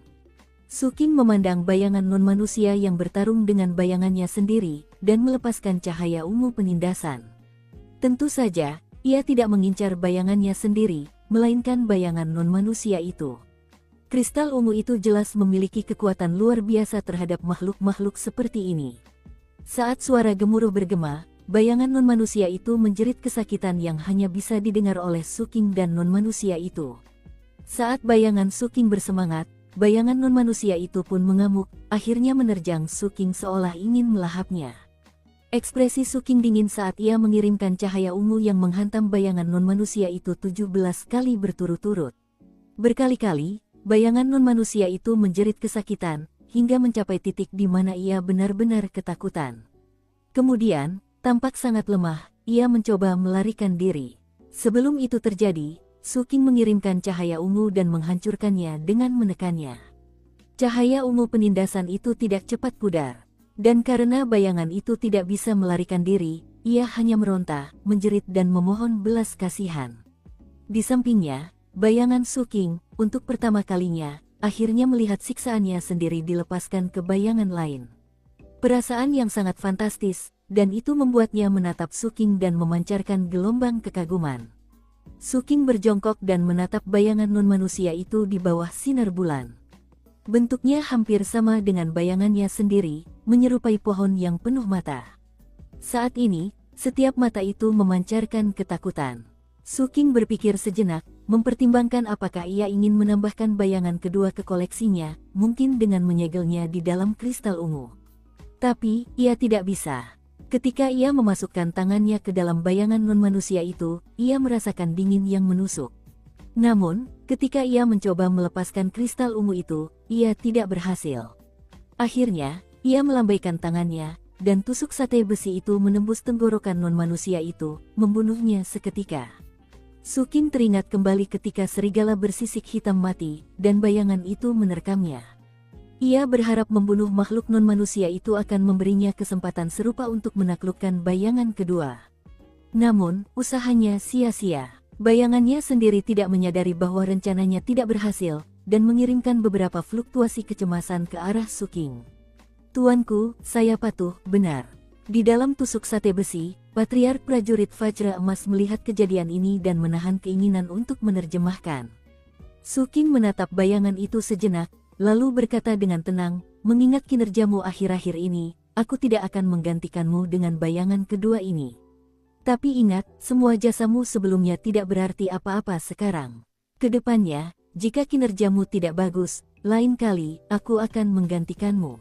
A: Su King memandang bayangan non-manusia yang bertarung dengan bayangannya sendiri, dan melepaskan cahaya ungu penindasan. Tentu saja, ia tidak mengincar bayangannya sendiri, melainkan bayangan non-manusia itu. Kristal ungu itu jelas memiliki kekuatan luar biasa terhadap makhluk-makhluk seperti ini. Saat suara gemuruh bergema, bayangan non-manusia itu menjerit kesakitan yang hanya bisa didengar oleh Su King dan non-manusia itu. Saat bayangan Su King bersemangat, bayangan non-manusia itu pun mengamuk, akhirnya menerjang Su King seolah ingin melahapnya. Ekspresi Su King dingin saat ia mengirimkan cahaya ungu yang menghantam bayangan non-manusia itu 17 kali berturut-turut. Berkali-kali, bayangan non-manusia itu menjerit kesakitan, hingga mencapai titik di mana ia benar-benar ketakutan. Kemudian, tampak sangat lemah, ia mencoba melarikan diri. Sebelum itu terjadi, Su King mengirimkan cahaya ungu dan menghancurkannya dengan menekannya. Cahaya ungu penindasan itu tidak cepat pudar. Dan karena bayangan itu tidak bisa melarikan diri, ia hanya meronta, menjerit dan memohon belas kasihan. Di sampingnya, bayangan Su King, untuk pertama kalinya, akhirnya melihat siksaannya sendiri dilepaskan ke bayangan lain. Perasaan yang sangat fantastis, dan itu membuatnya menatap Su King dan memancarkan gelombang kekaguman. Su King berjongkok dan menatap bayangan non-manusia itu di bawah sinar bulan. Bentuknya hampir sama dengan bayangannya sendiri, menyerupai pohon yang penuh mata. Saat ini, setiap mata itu memancarkan ketakutan. Su King berpikir sejenak, mempertimbangkan apakah ia ingin menambahkan bayangan kedua ke koleksinya, mungkin dengan menyegelnya di dalam kristal ungu. Tapi, ia tidak bisa. Ketika ia memasukkan tangannya ke dalam bayangan non-manusia itu, ia merasakan dingin yang menusuk. Namun, ketika ia mencoba melepaskan kristal ungu itu, ia tidak berhasil. Akhirnya, ia melambaikan tangannya, dan tusuk sate besi itu menembus tenggorokan non-manusia itu, membunuhnya seketika. Su King teringat kembali ketika serigala bersisik hitam mati, dan bayangan itu menerkamnya. Ia berharap membunuh makhluk non-manusia itu akan memberinya kesempatan serupa untuk menaklukkan bayangan kedua. Namun, usahanya sia-sia. Bayangannya sendiri tidak menyadari bahwa rencananya tidak berhasil, dan mengirimkan beberapa fluktuasi kecemasan ke arah Su King. Tuanku, saya patuh, benar. Di dalam tusuk sate besi, Patriark Prajurit Vajra Emas melihat kejadian ini dan menahan keinginan untuk menerjemahkan. Su King menatap bayangan itu sejenak, lalu berkata dengan tenang, mengingat kinerjamu akhir-akhir ini, aku tidak akan menggantikanmu dengan bayangan kedua ini. Tapi ingat, semua jasamu sebelumnya tidak berarti apa-apa sekarang. Kedepannya, jika kinerjamu tidak bagus, lain kali, aku akan menggantikanmu.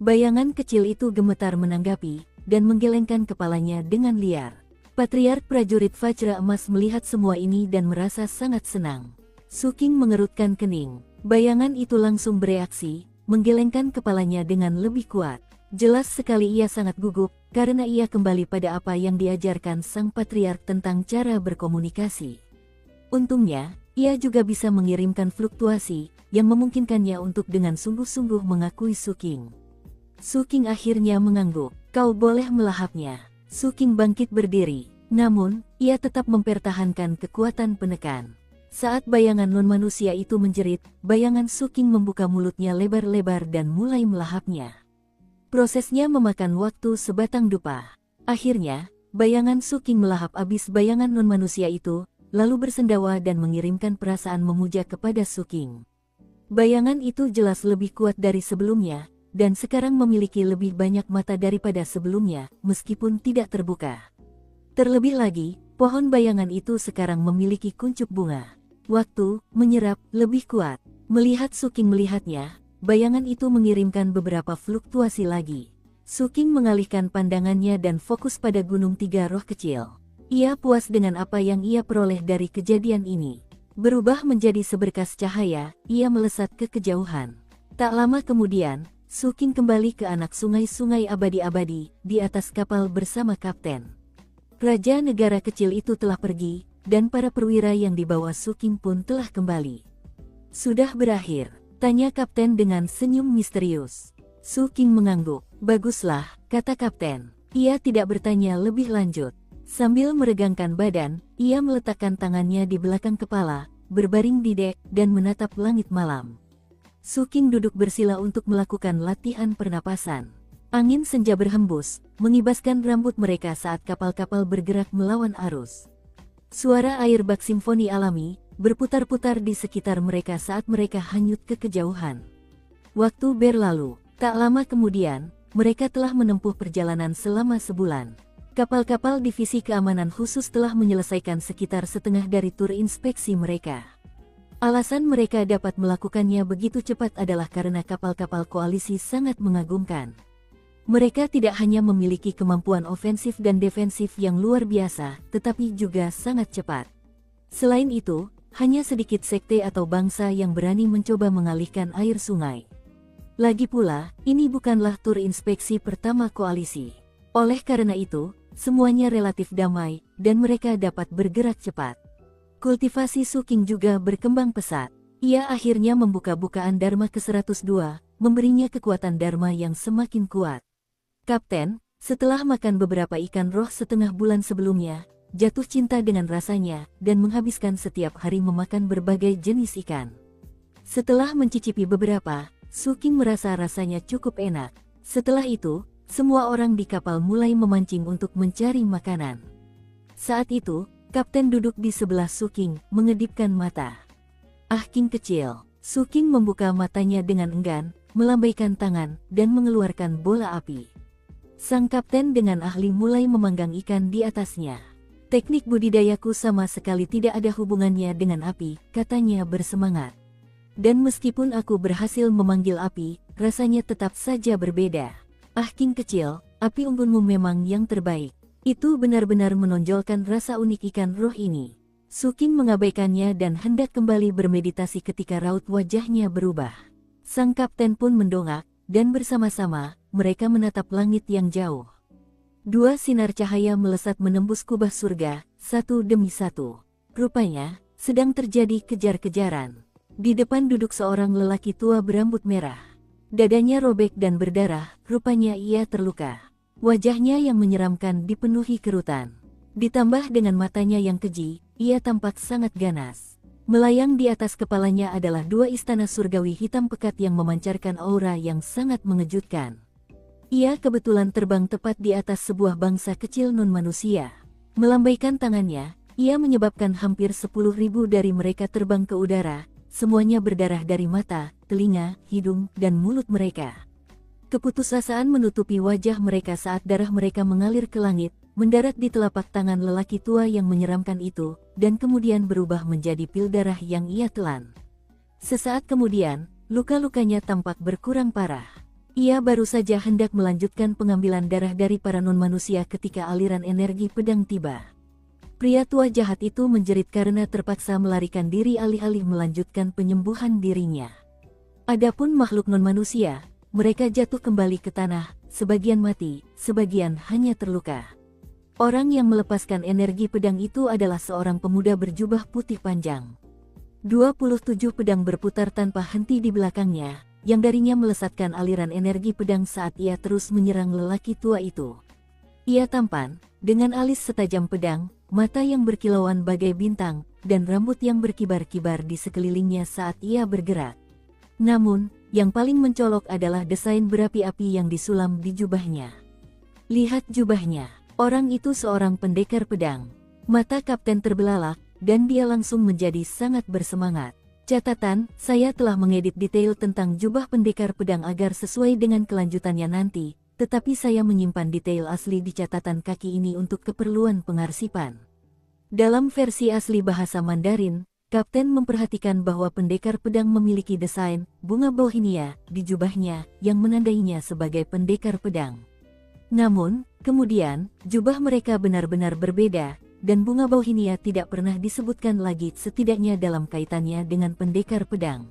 A: Bayangan kecil itu gemetar menanggapi, dan menggelengkan kepalanya dengan liar. Patriark Prajurit Vajra Emas melihat semua ini dan merasa sangat senang. Su King mengerutkan kening. Bayangan itu langsung bereaksi, menggelengkan kepalanya dengan lebih kuat. Jelas sekali ia sangat gugup, karena ia kembali pada apa yang diajarkan sang patriark tentang cara berkomunikasi. Untungnya, ia juga bisa mengirimkan fluktuasi, yang memungkinkannya untuk dengan sungguh-sungguh mengakui Su King. Su King akhirnya mengangguk, kau boleh melahapnya. Su King bangkit berdiri, namun, ia tetap mempertahankan kekuatan penekan. Saat bayangan non-manusia itu menjerit, bayangan Su King membuka mulutnya lebar-lebar dan mulai melahapnya. Prosesnya memakan waktu sebatang dupa. Akhirnya, bayangan Su King melahap habis bayangan non-manusia itu, lalu bersendawa dan mengirimkan perasaan memuja kepada Su King. Bayangan itu jelas lebih kuat dari sebelumnya, dan sekarang memiliki lebih banyak mata daripada sebelumnya, meskipun tidak terbuka. Terlebih lagi, pohon bayangan itu sekarang memiliki kuncup bunga. Waktu menyerap lebih kuat. Melihat Su King melihatnya, bayangan itu mengirimkan beberapa fluktuasi lagi. Su King mengalihkan pandangannya dan fokus pada Gunung Tiga Roh Kecil. Ia puas dengan apa yang ia peroleh dari kejadian ini. berubah menjadi seberkas cahaya, ia melesat ke kejauhan. Tak lama kemudian, Suking kembali ke anak sungai-sungai abadi-abadi di atas kapal bersama kapten. Raja negara kecil itu telah pergi, dan para perwira yang dibawa Suking pun telah kembali. Sudah berakhir, tanya kapten dengan senyum misterius. Suking mengangguk. Baguslah, kata kapten. Ia tidak bertanya lebih lanjut. Sambil meregangkan badan, ia meletakkan tangannya di belakang kepala, berbaring di dek, dan menatap langit malam. Suking duduk bersila untuk melakukan latihan pernapasan. Angin senja berhembus, mengibaskan rambut mereka saat kapal-kapal bergerak melawan arus. Suara air bak simfoni alami, berputar-putar di sekitar mereka saat mereka hanyut ke kejauhan. Waktu berlalu, tak lama kemudian, mereka telah menempuh perjalanan selama sebulan. Kapal-kapal divisi keamanan khusus telah menyelesaikan sekitar setengah dari tur inspeksi mereka. Alasan mereka dapat melakukannya begitu cepat adalah karena kapal-kapal koalisi sangat mengagumkan. Mereka tidak hanya memiliki kemampuan ofensif dan defensif yang luar biasa, tetapi juga sangat cepat. Selain itu, hanya sedikit sekte atau bangsa yang berani mencoba mengalihkan air sungai. Lagi pula, ini bukanlah tur inspeksi pertama koalisi. Oleh karena itu, semuanya relatif damai, dan mereka dapat bergerak cepat. Kultivasi Suking juga berkembang pesat. Ia akhirnya membuka bukaan Dharma ke-102, memberinya kekuatan Dharma yang semakin kuat. Kapten, setelah makan beberapa ikan roh setengah bulan sebelumnya, jatuh cinta dengan rasanya, dan menghabiskan setiap hari memakan berbagai jenis ikan. Setelah mencicipi beberapa, Suking merasa rasanya cukup enak. Setelah itu, semua orang di kapal mulai memancing untuk mencari makanan. Saat itu, kapten duduk di sebelah Suking, mengedipkan mata. "Ah, King kecil." Suking membuka matanya dengan enggan, melambaikan tangan, dan mengeluarkan bola api. Sang kapten dengan ahli mulai memanggang ikan di atasnya. "Teknik budidayaku sama sekali tidak ada hubungannya dengan api," katanya bersemangat. "Dan meskipun aku berhasil memanggil api, rasanya tetap saja berbeda. Ah, King kecil, api unggunmu memang yang terbaik." Itu benar-benar menonjolkan rasa unik ikan roh ini. Suking mengabaikannya dan hendak kembali bermeditasi ketika raut wajahnya berubah. Sang kapten pun mendongak, dan bersama-sama, mereka menatap langit yang jauh. Dua sinar cahaya melesat menembus kubah surga, satu demi satu. Rupanya, sedang terjadi kejar-kejaran. Di depan duduk seorang lelaki tua berambut merah. Dadanya robek dan berdarah, rupanya ia terluka. Wajahnya yang menyeramkan dipenuhi kerutan. Ditambah dengan matanya yang keji, ia tampak sangat ganas. Melayang di atas kepalanya adalah dua istana surgawi hitam pekat yang memancarkan aura yang sangat mengejutkan. Ia kebetulan terbang tepat di atas sebuah bangsa kecil non-manusia. Melambaikan tangannya, ia menyebabkan hampir 10.000 dari mereka terbang ke udara, semuanya berdarah dari mata, telinga, hidung, dan mulut mereka. Keputusasaan menutupi wajah mereka saat darah mereka mengalir ke langit, mendarat di telapak tangan lelaki tua yang menyeramkan itu, dan kemudian berubah menjadi pil darah yang ia telan. Sesaat kemudian, luka-lukanya tampak berkurang parah. Ia baru saja hendak melanjutkan pengambilan darah dari para non-manusia ketika aliran energi pedang tiba. Pria tua jahat itu menjerit karena terpaksa melarikan diri alih-alih melanjutkan penyembuhan dirinya. Adapun makhluk non-manusia, mereka jatuh kembali ke tanah, sebagian mati, sebagian hanya terluka. Orang yang melepaskan energi pedang itu adalah seorang pemuda berjubah putih panjang. 27 pedang berputar tanpa henti di belakangnya, yang darinya melesatkan aliran energi pedang saat ia terus menyerang lelaki tua itu. Ia tampan, dengan alis setajam pedang, mata yang berkilauan bagai bintang, dan rambut yang berkibar-kibar di sekelilingnya saat ia bergerak. Namun, yang paling mencolok adalah desain berapi-api yang disulam di jubahnya. "Lihat jubahnya." Orang itu seorang pendekar pedang. Mata kapten terbelalak, dan dia langsung menjadi sangat bersemangat. Catatan, saya telah mengedit detail tentang jubah pendekar pedang agar sesuai dengan kelanjutannya nanti, tetapi saya menyimpan detail asli di catatan kaki ini untuk keperluan pengarsipan. Dalam versi asli bahasa Mandarin, kapten memperhatikan bahwa pendekar pedang memiliki desain bunga bohinia di jubahnya yang menandainya sebagai pendekar pedang. Namun, kemudian, jubah mereka benar-benar berbeda, dan bunga bauhinia tidak pernah disebutkan lagi setidaknya dalam kaitannya dengan pendekar pedang.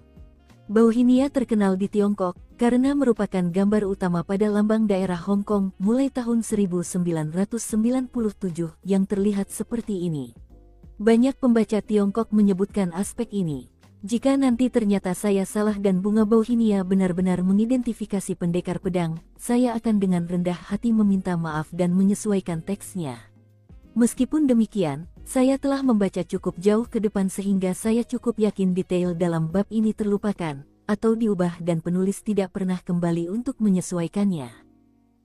A: Bauhinia terkenal di Tiongkok karena merupakan gambar utama pada lambang daerah Hong Kong mulai tahun 1997 yang terlihat seperti ini. Banyak pembaca Tiongkok menyebutkan aspek ini. Jika nanti ternyata saya salah dan bunga bauhinia benar-benar mengidentifikasi pendekar pedang, saya akan dengan rendah hati meminta maaf dan menyesuaikan teksnya. Meskipun demikian, saya telah membaca cukup jauh ke depan sehingga saya cukup yakin detail dalam bab ini terlupakan, atau diubah dan penulis tidak pernah kembali untuk menyesuaikannya.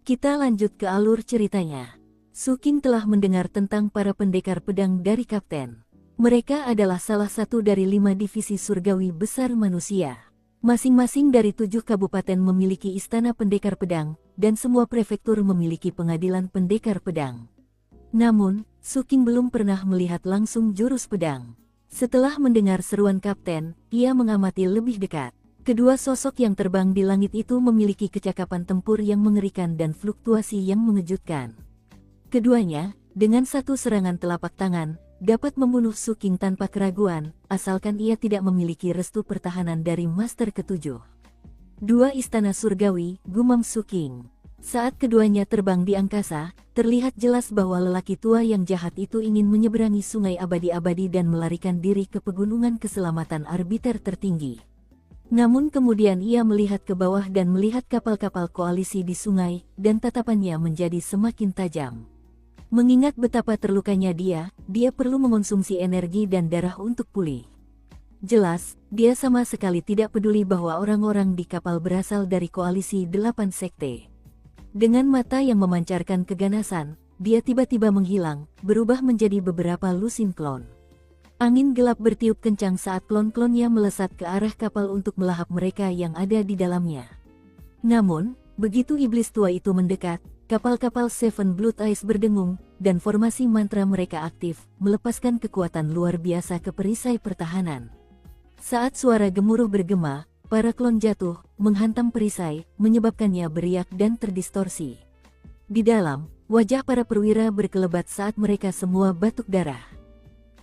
A: Kita lanjut ke alur ceritanya. Su Qing telah mendengar tentang para pendekar pedang dari Kapten. Mereka adalah salah satu dari 5 divisi surgawi besar manusia. Masing-masing dari 7 kabupaten memiliki istana pendekar pedang, dan semua prefektur memiliki pengadilan pendekar pedang. Namun, Su Qing belum pernah melihat langsung jurus pedang. Setelah mendengar seruan kapten, ia mengamati lebih dekat. Kedua sosok yang terbang di langit itu memiliki kecakapan tempur yang mengerikan dan fluktuasi yang mengejutkan. Keduanya, dengan satu serangan telapak tangan, dapat membunuh Su Qing tanpa keraguan, asalkan ia tidak memiliki restu pertahanan dari Master Ketujuh. 2 istana surgawi, gumam Su Qing. Saat keduanya terbang di angkasa, terlihat jelas bahwa lelaki tua yang jahat itu ingin menyeberangi sungai abadi-abadi dan melarikan diri ke pegunungan keselamatan arbiter tertinggi. Namun kemudian ia melihat ke bawah dan melihat kapal-kapal koalisi di sungai, dan tatapannya menjadi semakin tajam. Mengingat betapa terlukanya dia perlu mengonsumsi energi dan darah untuk pulih. Jelas, dia sama sekali tidak peduli bahwa orang-orang di kapal berasal dari koalisi 8 sekte. Dengan mata yang memancarkan keganasan, dia tiba-tiba menghilang, berubah menjadi beberapa lusin klon. Angin gelap bertiup kencang saat klon-klonnya melesat ke arah kapal untuk melahap mereka yang ada di dalamnya. Namun, begitu iblis tua itu mendekat, kapal-kapal Seven Blood Eyes berdengung, dan formasi mantra mereka aktif, melepaskan kekuatan luar biasa ke perisai pertahanan. Saat suara gemuruh bergema, para klon jatuh, menghantam perisai, menyebabkannya beriak dan terdistorsi. Di dalam, wajah para perwira berkelebat saat mereka semua batuk darah.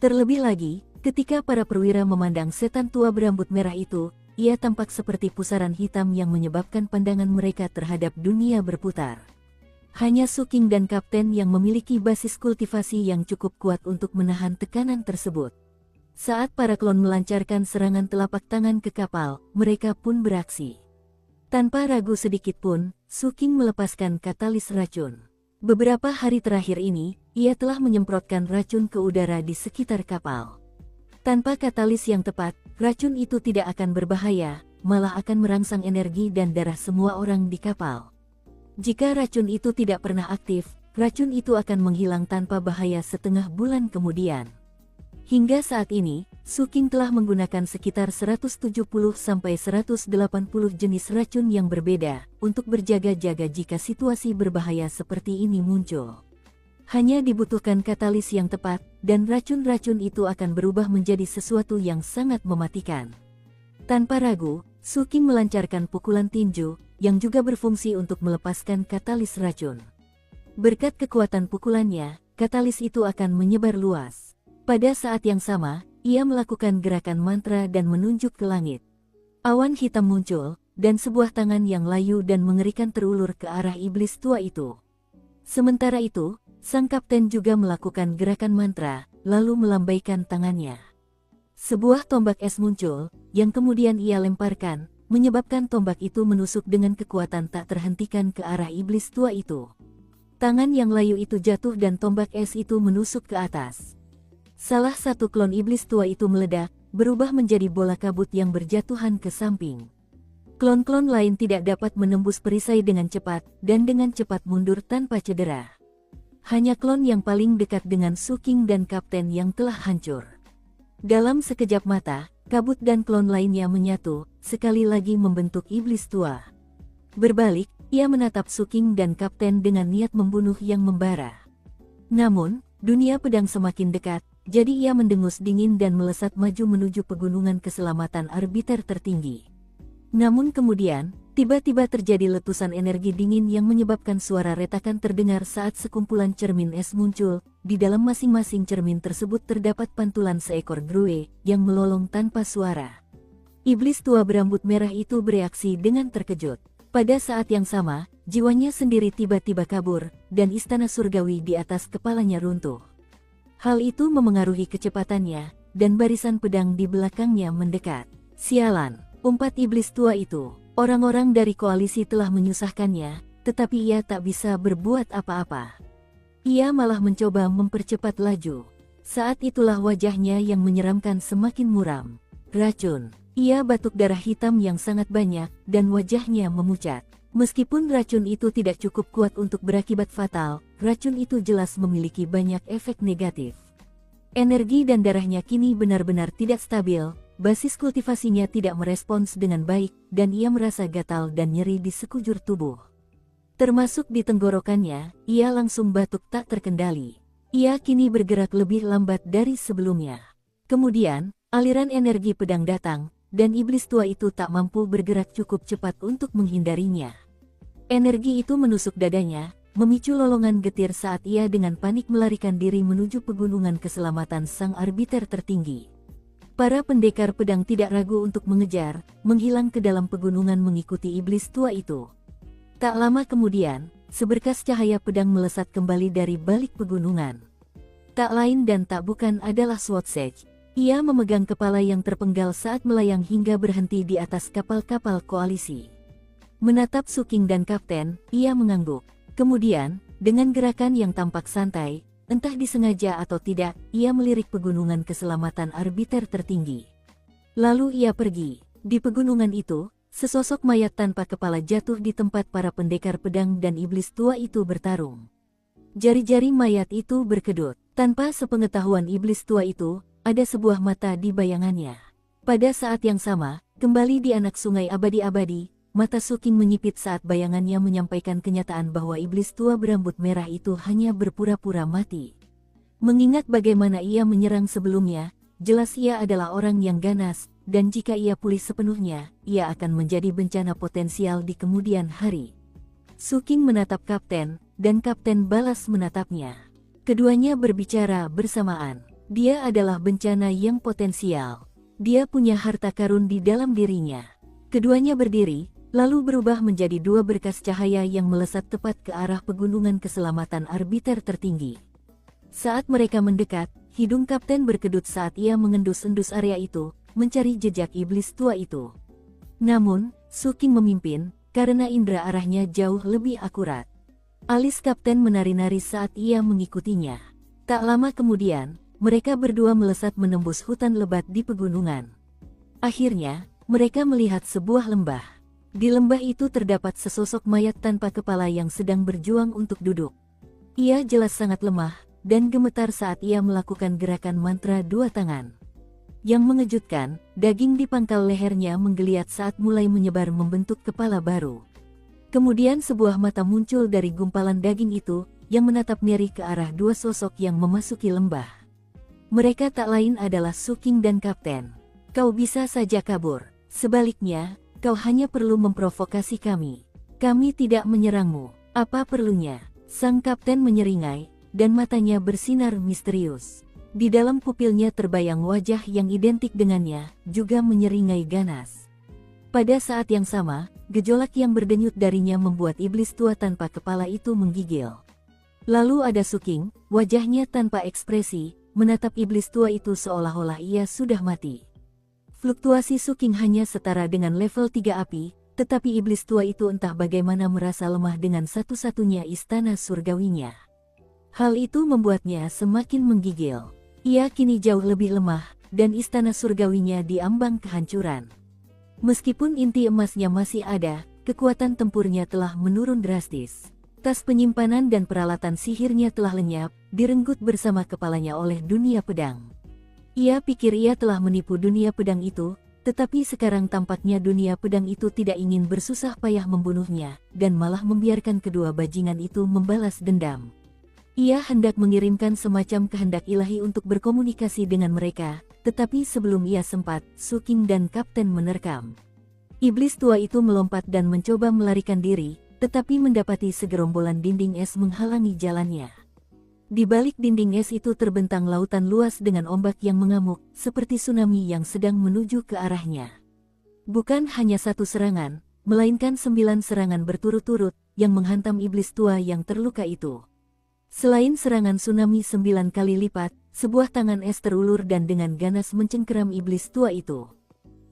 A: Terlebih lagi, ketika para perwira memandang setan tua berambut merah itu, ia tampak seperti pusaran hitam yang menyebabkan pandangan mereka terhadap dunia berputar. Hanya Su Qing dan Kapten yang memiliki basis kultivasi yang cukup kuat untuk menahan tekanan tersebut. Saat para klon melancarkan serangan telapak tangan ke kapal, mereka pun beraksi. Tanpa ragu sedikit pun, Su Qing melepaskan katalis racun. Beberapa hari terakhir ini, ia telah menyemprotkan racun ke udara di sekitar kapal. Tanpa katalis yang tepat, racun itu tidak akan berbahaya, malah akan merangsang energi dan darah semua orang di kapal. Jika racun itu tidak pernah aktif, racun itu akan menghilang tanpa bahaya setengah bulan kemudian. Hingga saat ini, Su Qing telah menggunakan sekitar 170-180 jenis racun yang berbeda untuk berjaga-jaga jika situasi berbahaya seperti ini muncul. Hanya dibutuhkan katalis yang tepat, dan racun-racun itu akan berubah menjadi sesuatu yang sangat mematikan. Tanpa ragu, Su Qing melancarkan pukulan tinju, yang juga berfungsi untuk melepaskan katalis racun. Berkat kekuatan pukulannya, katalis itu akan menyebar luas. Pada saat yang sama, ia melakukan gerakan mantra dan menunjuk ke langit. Awan hitam muncul, dan sebuah tangan yang layu dan mengerikan terulur ke arah iblis tua itu. Sementara itu, sang kapten juga melakukan gerakan mantra, lalu melambaikan tangannya. Sebuah tombak es muncul, yang kemudian ia lemparkan, menyebabkan tombak itu menusuk dengan kekuatan tak terhentikan ke arah iblis tua itu. Tangan yang layu itu jatuh dan tombak es itu menusuk ke atas. Salah satu klon iblis tua itu meledak, berubah menjadi bola kabut yang berjatuhan ke samping. Klon-klon lain tidak dapat menembus perisai dengan cepat, dan dengan cepat mundur tanpa cedera. Hanya klon yang paling dekat dengan Su Qing dan Kapten yang telah hancur. Dalam sekejap mata, kabut dan klon lainnya menyatu, sekali lagi membentuk iblis tua. Berbalik, ia menatap Su Qing dan Kapten dengan niat membunuh yang membara. Namun, dunia pedang semakin dekat, jadi ia mendengus dingin dan melesat maju menuju pegunungan keselamatan arbiter tertinggi. Namun kemudian, tiba-tiba terjadi letusan energi dingin yang menyebabkan suara retakan terdengar saat sekumpulan cermin es muncul, di dalam masing-masing cermin tersebut terdapat pantulan seekor grue yang melolong tanpa suara. Iblis tua berambut merah itu bereaksi dengan terkejut. Pada saat yang sama, jiwanya sendiri tiba-tiba kabur, dan istana surgawi di atas kepalanya runtuh. Hal itu memengaruhi kecepatannya, dan barisan pedang di belakangnya mendekat. Sialan, umpat iblis tua itu. Orang-orang dari koalisi telah menyusahkannya, tetapi ia tak bisa berbuat apa-apa. Ia malah mencoba mempercepat laju. Saat itulah wajahnya yang menyeramkan semakin muram. Racun. Ia batuk darah hitam yang sangat banyak, dan wajahnya memucat. Meskipun racun itu tidak cukup kuat untuk berakibat fatal, racun itu jelas memiliki banyak efek negatif. Energi dan darahnya kini benar-benar tidak stabil. Basis kultivasinya tidak merespons dengan baik, dan ia merasa gatal dan nyeri di sekujur tubuh. Termasuk di tenggorokannya, ia langsung batuk tak terkendali. Ia kini bergerak lebih lambat dari sebelumnya. Kemudian, aliran energi pedang datang, dan iblis tua itu tak mampu bergerak cukup cepat untuk menghindarinya. Energi itu menusuk dadanya, memicu lolongan getir saat ia dengan panik melarikan diri menuju pegunungan keselamatan sang arbiter tertinggi. Para pendekar pedang tidak ragu untuk mengejar, menghilang ke dalam pegunungan mengikuti iblis tua itu. Tak lama kemudian, seberkas cahaya pedang melesat kembali dari balik pegunungan. Tak lain dan tak bukan adalah Swatsej. Ia memegang kepala yang terpenggal saat melayang hingga berhenti di atas kapal-kapal koalisi. Menatap Suking dan Kapten, ia mengangguk. Kemudian, dengan gerakan yang tampak santai, entah disengaja atau tidak, ia melirik pegunungan keselamatan arbiter tertinggi. Lalu ia pergi. Di pegunungan itu, sesosok mayat tanpa kepala jatuh di tempat para pendekar pedang dan iblis tua itu bertarung. Jari-jari mayat itu berkedut. Tanpa sepengetahuan iblis tua itu, ada sebuah mata di bayangannya. Pada saat yang sama, kembali di anak sungai abadi-abadi, mata Suking menyipit saat bayangannya menyampaikan kenyataan bahwa iblis tua berambut merah itu hanya berpura-pura mati. Mengingat bagaimana ia menyerang sebelumnya, jelas ia adalah orang yang ganas, dan jika ia pulih sepenuhnya, ia akan menjadi bencana potensial di kemudian hari. Suking menatap Kapten, dan Kapten balas menatapnya. Keduanya berbicara bersamaan. Dia adalah bencana yang potensial. Dia punya harta karun di dalam dirinya. Keduanya berdiri, lalu berubah menjadi dua berkas cahaya yang melesat tepat ke arah pegunungan keselamatan arbiter tertinggi. Saat mereka mendekat, hidung Kapten berkedut saat ia mengendus-endus area itu, mencari jejak iblis tua itu. Namun, Suking memimpin, karena indera arahnya jauh lebih akurat. Alis Kapten menari-nari saat ia mengikutinya. Tak lama kemudian, mereka berdua melesat menembus hutan lebat di pegunungan. Akhirnya, mereka melihat sebuah lembah. Di lembah itu terdapat sesosok mayat tanpa kepala yang sedang berjuang untuk duduk. Ia jelas sangat lemah, dan gemetar saat ia melakukan gerakan mantra dua tangan. Yang mengejutkan, daging di pangkal lehernya menggeliat saat mulai menyebar membentuk kepala baru. Kemudian sebuah mata muncul dari gumpalan daging itu, yang menatap miring ke arah dua sosok yang memasuki lembah. Mereka tak lain adalah Suking dan Kapten. Kau bisa saja kabur. Sebaliknya, kau hanya perlu memprovokasi kami. Kami tidak menyerangmu. Apa perlunya? Sang Kapten menyeringai, dan matanya bersinar misterius. Di dalam pupilnya terbayang wajah yang identik dengannya, juga menyeringai ganas. Pada saat yang sama, gejolak yang berdenyut darinya membuat iblis tua tanpa kepala itu menggigil. Lalu ada Suking, wajahnya tanpa ekspresi, menatap iblis tua itu seolah-olah ia sudah mati. Fluktuasi Suking hanya setara dengan level 3 api, tetapi iblis tua itu entah bagaimana merasa lemah dengan satu-satunya istana surgawinya. Hal itu membuatnya semakin menggigil. Ia kini jauh lebih lemah, dan istana surgawinya diambang kehancuran. Meskipun inti emasnya masih ada, kekuatan tempurnya telah menurun drastis. Tas penyimpanan dan peralatan sihirnya telah lenyap, direnggut bersama kepalanya oleh dunia pedang. Ia pikir ia telah menipu dunia pedang itu, tetapi sekarang tampaknya dunia pedang itu tidak ingin bersusah payah membunuhnya, dan malah membiarkan kedua bajingan itu membalas dendam. Ia hendak mengirimkan semacam kehendak ilahi untuk berkomunikasi dengan mereka, tetapi sebelum ia sempat, Suking dan Kapten menerkam. Iblis tua itu melompat dan mencoba melarikan diri, tetapi mendapati segerombolan dinding es menghalangi jalannya. Di balik dinding es itu terbentang lautan luas dengan ombak yang mengamuk, seperti tsunami yang sedang menuju ke arahnya. Bukan hanya satu serangan, melainkan 9 serangan berturut-turut yang menghantam iblis tua yang terluka itu. Selain serangan tsunami 9 kali lipat, sebuah tangan es terulur dan dengan ganas mencengkeram iblis tua itu.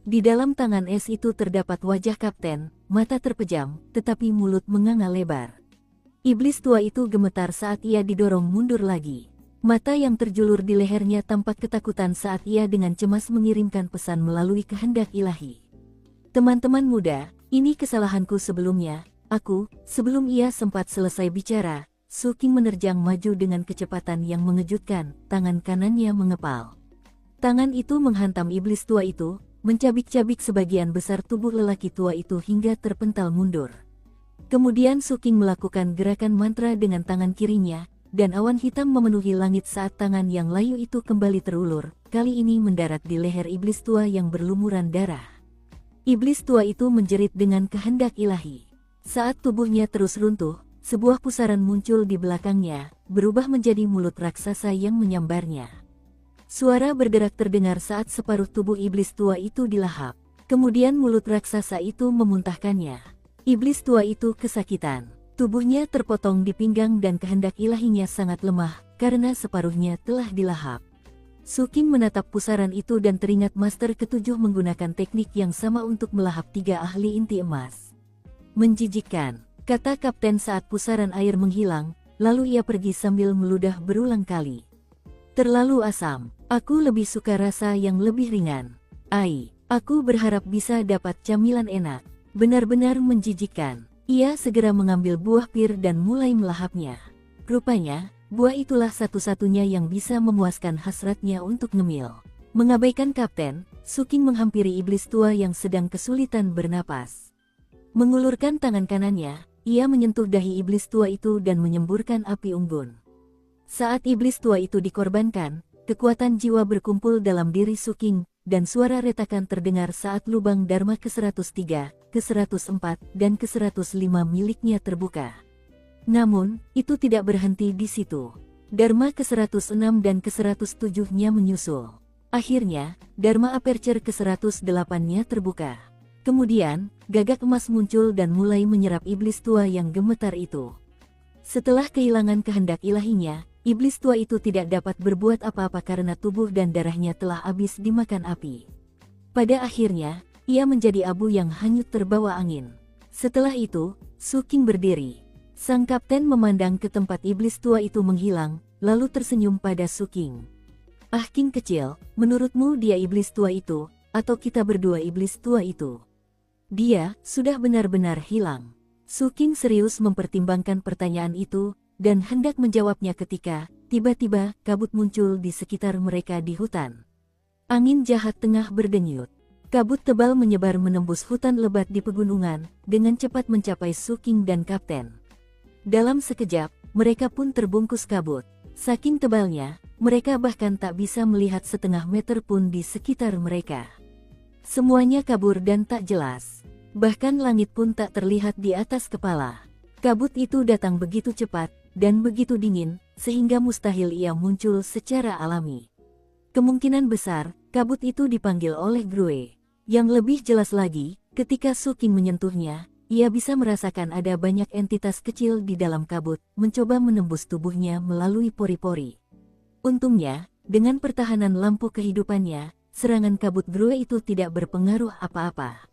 A: Di dalam tangan es itu terdapat wajah kapten, mata terpejam, tetapi mulut menganga lebar. Iblis tua itu gemetar saat ia didorong mundur lagi. Mata yang terjulur di lehernya tampak ketakutan saat ia dengan cemas mengirimkan pesan melalui kehendak ilahi. Teman-teman muda, ini kesalahanku sebelumnya. Sebelum ia sempat selesai bicara, Su King menerjang maju dengan kecepatan yang mengejutkan, tangan kanannya mengepal. Tangan itu menghantam iblis tua itu, mencabik-cabik sebagian besar tubuh lelaki tua itu hingga terpental mundur. Kemudian Su King melakukan gerakan mantra dengan tangan kirinya, dan awan hitam memenuhi langit saat tangan yang layu itu kembali terulur, kali ini mendarat di leher iblis tua yang berlumuran darah. Iblis tua itu menjerit dengan kehendak ilahi. Saat tubuhnya terus runtuh, sebuah pusaran muncul di belakangnya, berubah menjadi mulut raksasa yang menyambarnya. Suara berderak terdengar saat separuh tubuh iblis tua itu dilahap. Kemudian mulut raksasa itu memuntahkannya. Iblis tua itu kesakitan. Tubuhnya terpotong di pinggang dan kehendak ilahinya sangat lemah, karena separuhnya telah dilahap. Su King menatap pusaran itu dan teringat Master Ketujuh menggunakan teknik yang sama untuk melahap 3 ahli inti emas. Menjijikkan, kata kapten saat pusaran air menghilang, lalu ia pergi sambil meludah berulang kali. Terlalu asam, aku lebih suka rasa yang lebih ringan. Aku berharap bisa dapat camilan enak. Benar-benar menjijikkan. Ia segera mengambil buah pir dan mulai melahapnya. Rupanya, buah itulah satu-satunya yang bisa memuaskan hasratnya untuk ngemil. Mengabaikan kapten, Su King menghampiri iblis tua yang sedang kesulitan bernapas. Mengulurkan tangan kanannya, ia menyentuh dahi iblis tua itu dan menyemburkan api unggun. Saat iblis tua itu dikorbankan, kekuatan jiwa berkumpul dalam diri Su King, dan suara retakan terdengar saat lubang Dharma ke-103, ke-104, dan ke-105 miliknya terbuka. Namun, itu tidak berhenti di situ. Dharma ke-106 dan ke-107-nya menyusul. Akhirnya, Dharma Aperture ke-108-nya terbuka. Kemudian, gagak emas muncul dan mulai menyerap iblis tua yang gemetar itu. Setelah kehilangan kehendak ilahinya, iblis tua itu tidak dapat berbuat apa-apa karena tubuh dan darahnya telah habis dimakan api. Pada akhirnya, ia menjadi abu yang hanyut terbawa angin. Setelah itu, Su King berdiri. Sang kapten memandang ke tempat iblis tua itu menghilang, lalu tersenyum pada Su King. King kecil, menurutmu dia iblis tua itu, atau kita berdua iblis tua itu? Dia sudah benar-benar hilang. Su King serius mempertimbangkan pertanyaan itu, dan hendak menjawabnya ketika, tiba-tiba, kabut muncul di sekitar mereka di hutan. Angin jahat tengah berdenyut. Kabut tebal menyebar menembus hutan lebat di pegunungan, dengan cepat mencapai Su King dan kapten. Dalam sekejap, mereka pun terbungkus kabut. Saking tebalnya, mereka bahkan tak bisa melihat setengah meter pun di sekitar mereka. Semuanya kabur dan tak jelas. Bahkan langit pun tak terlihat di atas kepala. Kabut itu datang begitu cepat, dan begitu dingin, sehingga mustahil ia muncul secara alami. Kemungkinan besar, kabut itu dipanggil oleh Grue. Yang lebih jelas lagi, ketika Su King menyentuhnya, ia bisa merasakan ada banyak entitas kecil di dalam kabut, mencoba menembus tubuhnya melalui pori-pori. Untungnya, dengan pertahanan lampu kehidupannya, serangan kabut Grue itu tidak berpengaruh apa-apa.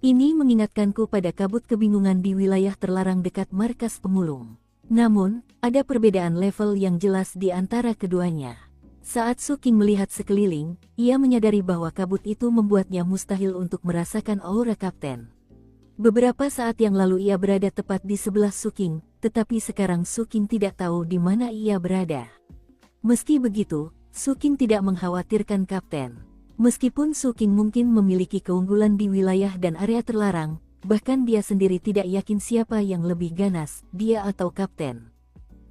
A: Ini mengingatkanku pada kabut kebingungan di wilayah terlarang dekat markas pemulung. Namun, ada perbedaan level yang jelas di antara keduanya. Saat Su King melihat sekeliling, ia menyadari bahwa kabut itu membuatnya mustahil untuk merasakan aura kapten. Beberapa saat yang lalu ia berada tepat di sebelah Su King, tetapi sekarang Su King tidak tahu di mana ia berada. Meski begitu, Su King tidak mengkhawatirkan kapten. Meskipun Su King mungkin memiliki keunggulan di wilayah dan area terlarang, bahkan dia sendiri tidak yakin siapa yang lebih ganas, dia atau kapten.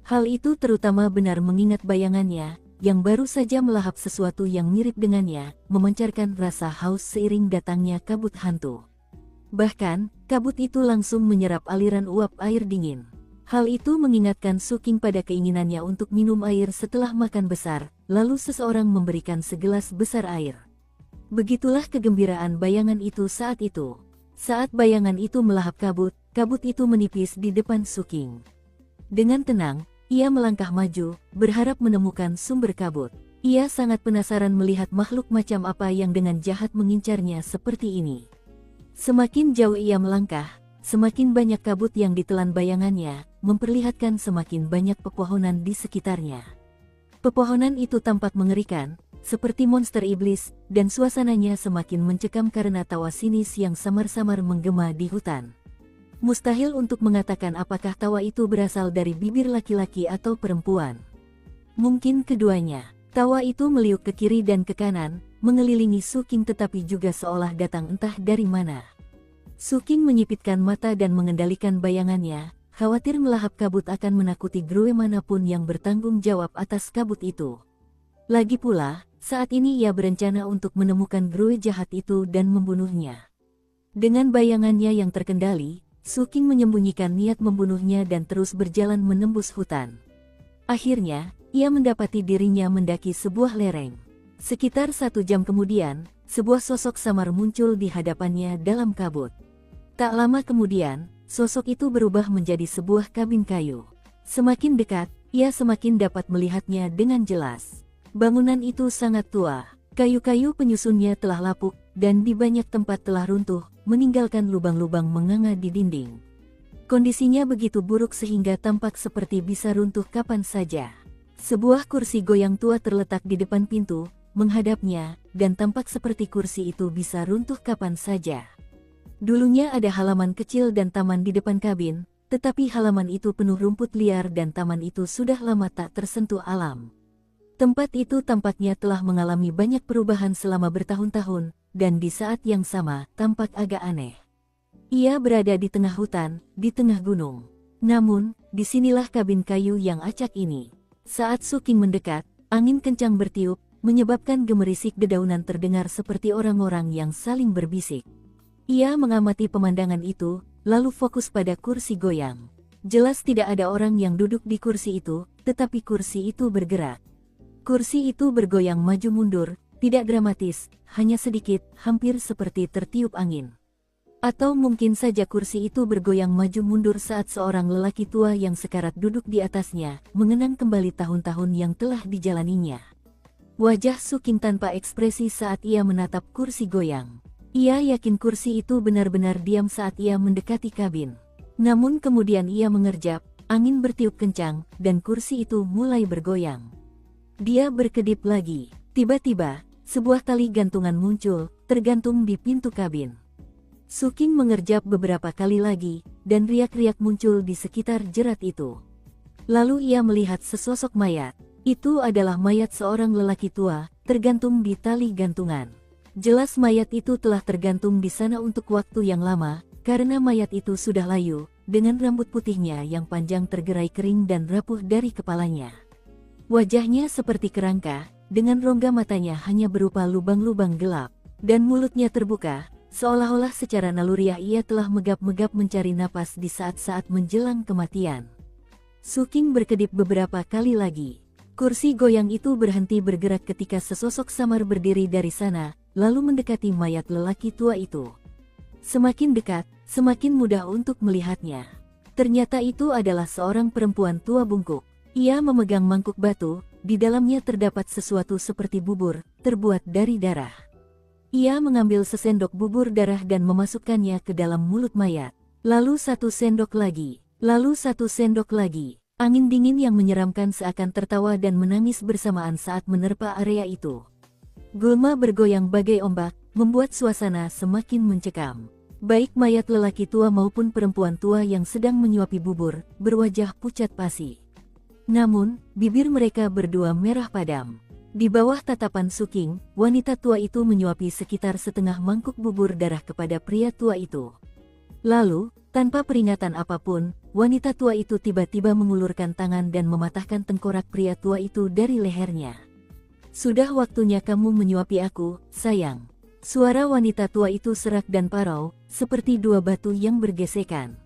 A: Hal itu terutama benar mengingat bayangannya, yang baru saja melahap sesuatu yang mirip dengannya, memancarkan rasa haus seiring datangnya kabut hantu. Bahkan, kabut itu langsung menyerap aliran uap air dingin. Hal itu mengingatkan Suking pada keinginannya untuk minum air setelah makan besar, lalu seseorang memberikan segelas besar air. Begitulah kegembiraan bayangan itu saat itu. Saat bayangan itu melahap kabut, kabut itu menipis di depan Suking. Dengan tenang, ia melangkah maju, berharap menemukan sumber kabut. Ia sangat penasaran melihat makhluk macam apa yang dengan jahat mengincarnya seperti ini. Semakin jauh ia melangkah, semakin banyak kabut yang ditelan bayangannya, memperlihatkan semakin banyak pepohonan di sekitarnya. Pepohonan itu tampak mengerikan, seperti monster iblis, dan suasananya semakin mencekam karena tawa sinis yang samar-samar menggema di hutan. Mustahil untuk mengatakan apakah tawa itu berasal dari bibir laki-laki atau perempuan. Mungkin keduanya. Tawa itu meliuk ke kiri dan ke kanan, mengelilingi Suking tetapi juga seolah datang entah dari mana. Suking menyipitkan mata dan mengendalikan bayangannya, khawatir melahap kabut akan menakuti Grue manapun yang bertanggung jawab atas kabut itu. Lagi pula, saat ini ia berencana untuk menemukan Grue jahat itu dan membunuhnya. Dengan bayangannya yang terkendali, Suking menyembunyikan niat membunuhnya dan terus berjalan menembus hutan. Akhirnya, ia mendapati dirinya mendaki sebuah lereng. Sekitar 1 jam kemudian, sebuah sosok samar muncul di hadapannya dalam kabut. Tak lama kemudian, sosok itu berubah menjadi sebuah kabin kayu. Semakin dekat, ia semakin dapat melihatnya dengan jelas. Bangunan itu sangat tua, kayu-kayu penyusunnya telah lapuk, dan di banyak tempat telah runtuh, meninggalkan lubang-lubang menganga di dinding. Kondisinya begitu buruk sehingga tampak seperti bisa runtuh kapan saja. Sebuah kursi goyang tua terletak di depan pintu, menghadapnya, dan tampak seperti kursi itu bisa runtuh kapan saja. Dulunya ada halaman kecil dan taman di depan kabin, tetapi halaman itu penuh rumput liar dan taman itu sudah lama tak tersentuh alam. Tempat itu tampaknya telah mengalami banyak perubahan selama bertahun-tahun, dan di saat yang sama tampak agak aneh. Ia berada di tengah hutan, di tengah gunung. Namun, disinilah kabin kayu yang acak ini. Saat Suking mendekat, angin kencang bertiup, menyebabkan gemerisik dedaunan terdengar seperti orang-orang yang saling berbisik. Ia mengamati pemandangan itu, lalu fokus pada kursi goyang. Jelas tidak ada orang yang duduk di kursi itu, tetapi kursi itu bergerak. Kursi itu bergoyang maju mundur, tidak dramatis, hanya sedikit, hampir seperti tertiup angin. Atau mungkin saja kursi itu bergoyang maju mundur saat seorang lelaki tua yang sekarat duduk di atasnya, mengenang kembali tahun-tahun yang telah dijalaninya. Wajah Suking tanpa ekspresi saat ia menatap kursi goyang. Ia yakin kursi itu benar-benar diam saat ia mendekati kabin. Namun kemudian ia mengerjap, angin bertiup kencang, dan kursi itu mulai bergoyang. Dia berkedip lagi. Tiba-tiba, sebuah tali gantungan muncul, tergantung di pintu kabin. Suking mengerjap beberapa kali lagi, dan riak-riak muncul di sekitar jerat itu. Lalu ia melihat sesosok mayat. Itu adalah mayat seorang lelaki tua, tergantung di tali gantungan. Jelas mayat itu telah tergantung di sana untuk waktu yang lama, karena mayat itu sudah layu, dengan rambut putihnya yang panjang tergerai kering dan rapuh dari kepalanya. Wajahnya seperti kerangka, dengan rongga matanya hanya berupa lubang-lubang gelap, dan mulutnya terbuka, seolah-olah secara naluriah ia telah megap-megap mencari napas di saat-saat menjelang kematian. Suking berkedip beberapa kali lagi. Kursi goyang itu berhenti bergerak ketika sesosok samar berdiri dari sana, lalu mendekati mayat lelaki tua itu. Semakin dekat, semakin mudah untuk melihatnya. Ternyata itu adalah seorang perempuan tua bungkuk. Ia memegang mangkuk batu, di dalamnya terdapat sesuatu seperti bubur, terbuat dari darah. Ia mengambil sesendok bubur darah dan memasukkannya ke dalam mulut mayat. Lalu 1 sendok lagi. Lalu 1 sendok lagi. Angin dingin yang menyeramkan seakan tertawa dan menangis bersamaan saat menerpa area itu. Gulma bergoyang bagai ombak, membuat suasana semakin mencekam. Baik mayat lelaki tua maupun perempuan tua yang sedang menyuapi bubur, berwajah pucat pasi. Namun, bibir mereka berdua merah padam. Di bawah tatapan Suking, wanita tua itu menyuapi sekitar setengah mangkuk bubur darah kepada pria tua itu. Lalu, tanpa peringatan apapun, wanita tua itu tiba-tiba mengulurkan tangan dan mematahkan tengkorak pria tua itu dari lehernya. "Sudah waktunya kamu menyuapi aku, sayang." Suara wanita tua itu serak dan parau, seperti 2 batu yang bergesekan.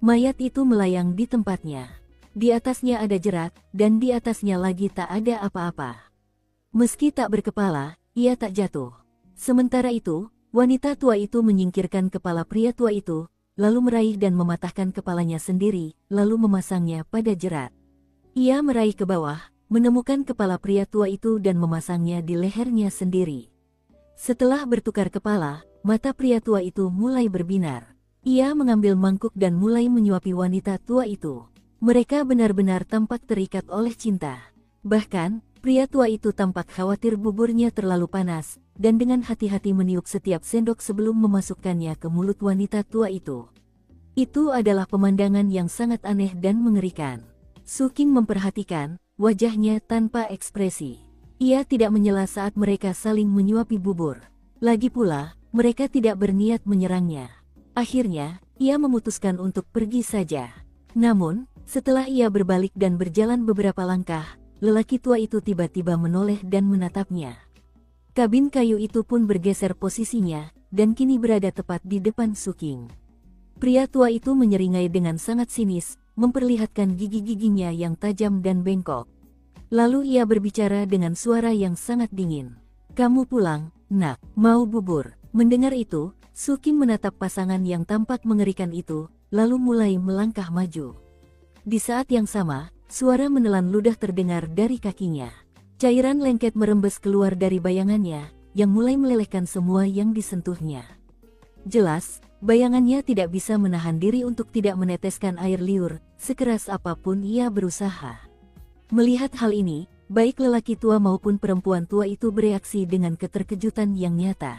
A: Mayat itu melayang di tempatnya. Di atasnya ada jerat, dan di atasnya lagi tak ada apa-apa. Meski tak berkepala, ia tak jatuh. Sementara itu, wanita tua itu menyingkirkan kepala pria tua itu, lalu meraih dan mematahkan kepalanya sendiri, lalu memasangnya pada jerat. Ia meraih ke bawah, menemukan kepala pria tua itu dan memasangnya di lehernya sendiri. Setelah bertukar kepala, mata pria tua itu mulai berbinar. Ia mengambil mangkuk dan mulai menyuapi wanita tua itu. Mereka benar-benar tampak terikat oleh cinta. Bahkan, pria tua itu tampak khawatir buburnya terlalu panas, dan dengan hati-hati meniup setiap sendok sebelum memasukkannya ke mulut wanita tua itu. Itu adalah pemandangan yang sangat aneh dan mengerikan. Su Qing memperhatikan, wajahnya tanpa ekspresi. Ia tidak menyela saat mereka saling menyuapi bubur. Lagi pula, mereka tidak berniat menyerangnya. Akhirnya, ia memutuskan untuk pergi saja. Namun, setelah ia berbalik dan berjalan beberapa langkah, lelaki tua itu tiba-tiba menoleh dan menatapnya. Kabin kayu itu pun bergeser posisinya, dan kini berada tepat di depan Su Qing. Pria tua itu menyeringai dengan sangat sinis, memperlihatkan gigi-giginya yang tajam dan bengkok. Lalu ia berbicara dengan suara yang sangat dingin. "Kamu pulang, nak, mau bubur." Mendengar itu, Su Qing menatap pasangan yang tampak mengerikan itu, lalu mulai melangkah maju. Di saat yang sama, suara menelan ludah terdengar dari kakinya. Cairan lengket merembes keluar dari bayangannya, yang mulai melelehkan semua yang disentuhnya. Jelas, bayangannya tidak bisa menahan diri untuk tidak meneteskan air liur, sekeras apapun ia berusaha. Melihat hal ini, baik lelaki tua maupun perempuan tua itu bereaksi dengan keterkejutan yang nyata.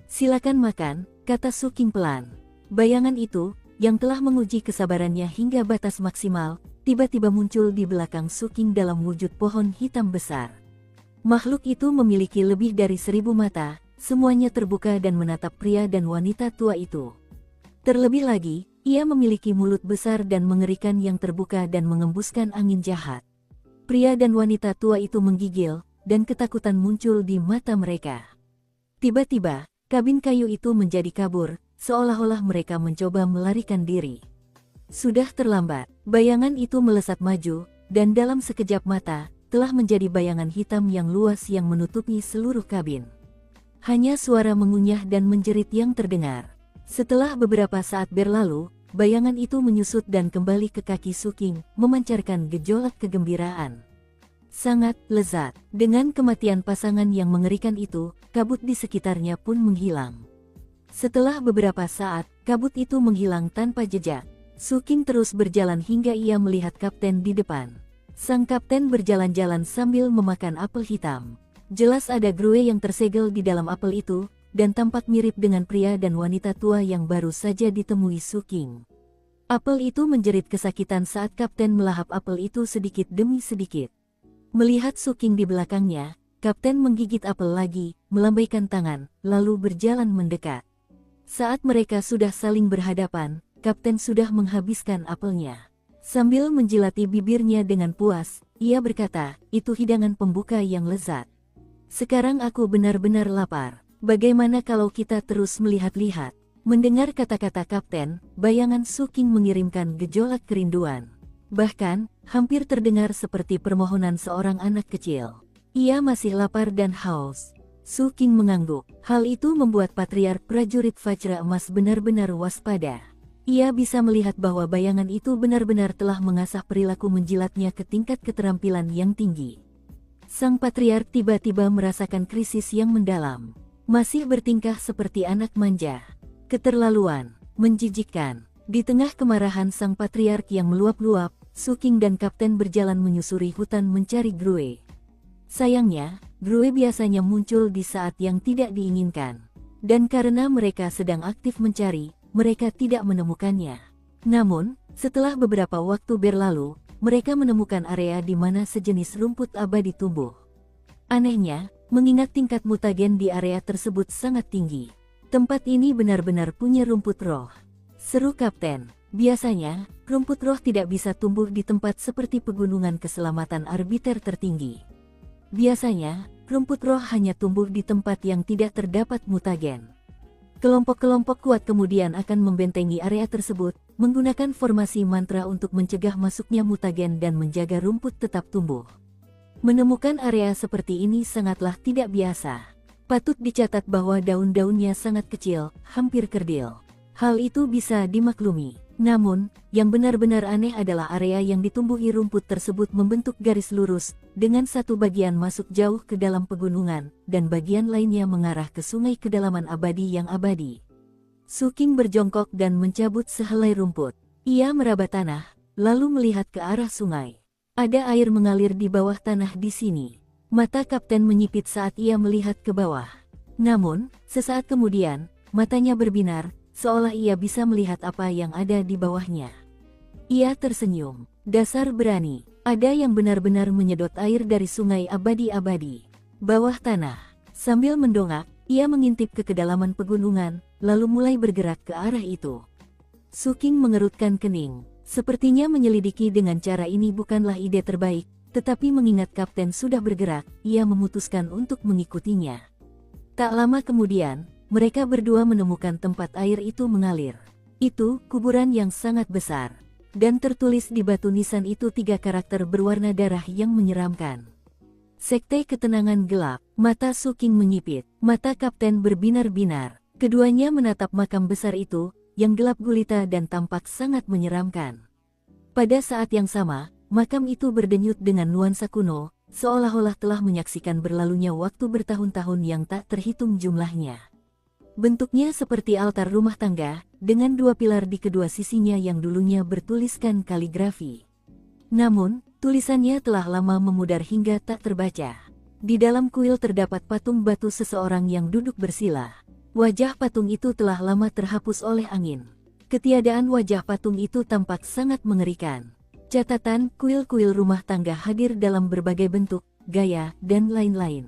A: "Silakan makan," kata Su Qing pelan. Bayangan itu, yang telah menguji kesabarannya hingga batas maksimal, tiba-tiba muncul di belakang Su Qing dalam wujud pohon hitam besar. Makhluk itu memiliki lebih dari 1000 mata, semuanya terbuka dan menatap pria dan wanita tua itu. Terlebih lagi, ia memiliki mulut besar dan mengerikan yang terbuka dan mengembuskan angin jahat. Pria dan wanita tua itu menggigil, dan ketakutan muncul di mata mereka. Tiba-tiba, kabin kayu itu menjadi kabur, seolah-olah mereka mencoba melarikan diri. Sudah terlambat, bayangan itu melesat maju, dan dalam sekejap mata, telah menjadi bayangan hitam yang luas yang menutupi seluruh kabin. Hanya suara mengunyah dan menjerit yang terdengar. Setelah beberapa saat berlalu, bayangan itu menyusut dan kembali ke kaki Su Qing, memancarkan gejolak kegembiraan. Sangat lezat. Dengan kematian pasangan yang mengerikan itu, kabut di sekitarnya pun menghilang. Setelah beberapa saat, kabut itu menghilang tanpa jejak. Su Qing terus berjalan hingga ia melihat kapten di depan. Sang kapten berjalan-jalan sambil memakan apel hitam. Jelas ada grue yang tersegel di dalam apel itu, dan tampak mirip dengan pria dan wanita tua yang baru saja ditemui Su Qing. Apel itu menjerit kesakitan saat kapten melahap apel itu sedikit demi sedikit. Melihat Su Qing di belakangnya, kapten menggigit apel lagi, melambaikan tangan, lalu berjalan mendekat. Saat mereka sudah saling berhadapan, kapten sudah menghabiskan apelnya. Sambil menjilati bibirnya dengan puas, ia berkata, "Itu hidangan pembuka yang lezat. Sekarang aku benar-benar lapar. Bagaimana kalau kita terus melihat-lihat?" Mendengar kata-kata kapten, bayangan Su Qing mengirimkan gejolak kerinduan. Bahkan, hampir terdengar seperti permohonan seorang anak kecil. Ia masih lapar dan haus. Su Qing mengangguk. Hal itu membuat patriark prajurit Vajra Emas benar-benar waspada. Ia bisa melihat bahwa bayangan itu benar-benar telah mengasah perilaku menjilatnya ke tingkat keterampilan yang tinggi. Sang patriark tiba-tiba merasakan krisis yang mendalam. Masih bertingkah seperti anak manja. Keterlaluan, menjijikkan. Di tengah kemarahan sang patriark yang meluap-luap, Su Qing dan kapten berjalan menyusuri hutan mencari grue. Sayangnya, grue biasanya muncul di saat yang tidak diinginkan. Dan karena mereka sedang aktif mencari, mereka tidak menemukannya. Namun, setelah beberapa waktu berlalu, mereka menemukan area di mana sejenis rumput abadi tumbuh. Anehnya, mengingat tingkat mutagen di area tersebut sangat tinggi. Tempat ini benar-benar punya rumput roh. Seru kapten. Biasanya, rumput roh tidak bisa tumbuh di tempat seperti pegunungan keselamatan arbiter tertinggi. Biasanya, rumput roh hanya tumbuh di tempat yang tidak terdapat mutagen. Kelompok-kelompok kuat kemudian akan membentengi area tersebut, menggunakan formasi mantra untuk mencegah masuknya mutagen dan menjaga rumput tetap tumbuh. Menemukan area seperti ini sangatlah tidak biasa. Patut dicatat bahwa daun-daunnya sangat kecil, hampir kerdil. Hal itu bisa dimaklumi. Namun, yang benar-benar aneh adalah area yang ditumbuhi rumput tersebut membentuk garis lurus, dengan satu bagian masuk jauh ke dalam pegunungan, dan bagian lainnya mengarah ke sungai kedalaman abadi yang abadi. Su King berjongkok dan mencabut sehelai rumput. Ia meraba tanah, lalu melihat ke arah sungai. Ada air mengalir di bawah tanah di sini. Mata kapten menyipit saat ia melihat ke bawah. Namun, sesaat kemudian, matanya berbinar, seolah ia bisa melihat apa yang ada di bawahnya. Ia tersenyum. Dasar berani. Ada yang benar-benar menyedot air dari sungai abadi-abadi. Bawah tanah. Sambil mendongak, ia mengintip ke kedalaman pegunungan, lalu mulai bergerak ke arah itu. Su King mengerutkan kening. Sepertinya menyelidiki dengan cara ini bukanlah ide terbaik, tetapi mengingat kapten sudah bergerak, ia memutuskan untuk mengikutinya. Tak lama kemudian, mereka berdua menemukan tempat air itu mengalir. Itu kuburan yang sangat besar. Dan tertulis di batu nisan itu 3 karakter berwarna darah yang menyeramkan. Sekte Ketenangan Gelap. Mata Su King menyipit. Mata kapten berbinar-binar. Keduanya menatap makam besar itu, yang gelap gulita dan tampak sangat menyeramkan. Pada saat yang sama, makam itu berdenyut dengan nuansa kuno, seolah-olah telah menyaksikan berlalunya waktu bertahun-tahun yang tak terhitung jumlahnya. Bentuknya seperti altar rumah tangga, dengan 2 pilar di kedua sisinya yang dulunya bertuliskan kaligrafi. Namun, tulisannya telah lama memudar hingga tak terbaca. Di dalam kuil terdapat patung batu seseorang yang duduk bersila. Wajah patung itu telah lama terhapus oleh angin. Ketiadaan wajah patung itu tampak sangat mengerikan. Catatan, kuil-kuil rumah tangga hadir dalam berbagai bentuk, gaya, dan lain-lain.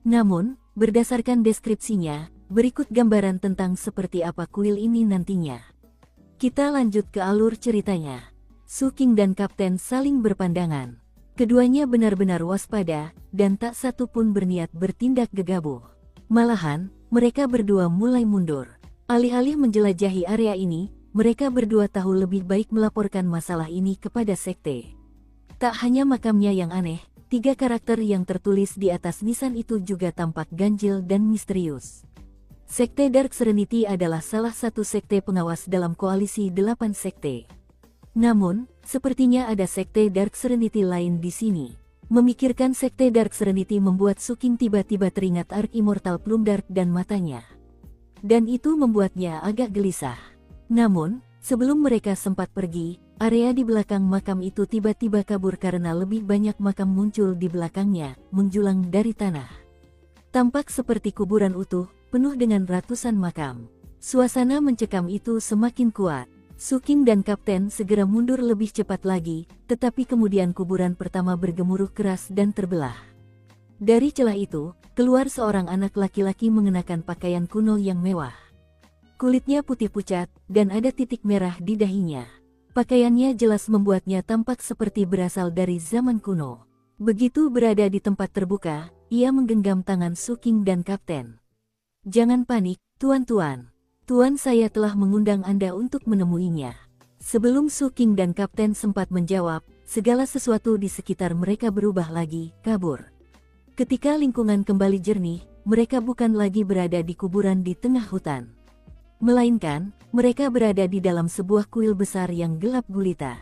A: Namun, berdasarkan deskripsinya, berikut gambaran tentang seperti apa kuil ini nantinya. Kita lanjut ke alur ceritanya. Su King dan kapten saling berpandangan. Keduanya benar-benar waspada, dan tak satu pun berniat bertindak gegabah. Malahan, mereka berdua mulai mundur. Alih-alih menjelajahi area ini, mereka berdua tahu lebih baik melaporkan masalah ini kepada sekte. Tak hanya makamnya yang aneh, 3 karakter yang tertulis di atas nisan itu juga tampak ganjil dan misterius. Sekte Dark Serenity adalah salah satu sekte pengawas dalam koalisi 8 sekte. Namun, sepertinya ada sekte Dark Serenity lain di sini. Memikirkan sekte Dark Serenity membuat Su King tiba-tiba teringat Ark Immortal Plum Dark dan matanya. Dan itu membuatnya agak gelisah. Namun, sebelum mereka sempat pergi, area di belakang makam itu tiba-tiba kabur karena lebih banyak makam muncul di belakangnya, menjulang dari tanah. Tampak seperti kuburan utuh, penuh dengan ratusan makam. Suasana mencekam itu semakin kuat. Su King dan kapten segera mundur lebih cepat lagi, tetapi kemudian kuburan pertama bergemuruh keras dan terbelah. Dari celah itu, keluar seorang anak laki-laki mengenakan pakaian kuno yang mewah. Kulitnya putih pucat, dan ada titik merah di dahinya. Pakaiannya jelas membuatnya tampak seperti berasal dari zaman kuno. Begitu berada di tempat terbuka, ia menggenggam tangan Su King dan kapten. Jangan panik, tuan-tuan. Tuan saya telah mengundang Anda untuk menemuinya. Sebelum Su King dan kapten sempat menjawab, segala sesuatu di sekitar mereka berubah lagi, kabur. Ketika lingkungan kembali jernih, mereka bukan lagi berada di kuburan di tengah hutan. Melainkan, mereka berada di dalam sebuah kuil besar yang gelap gulita.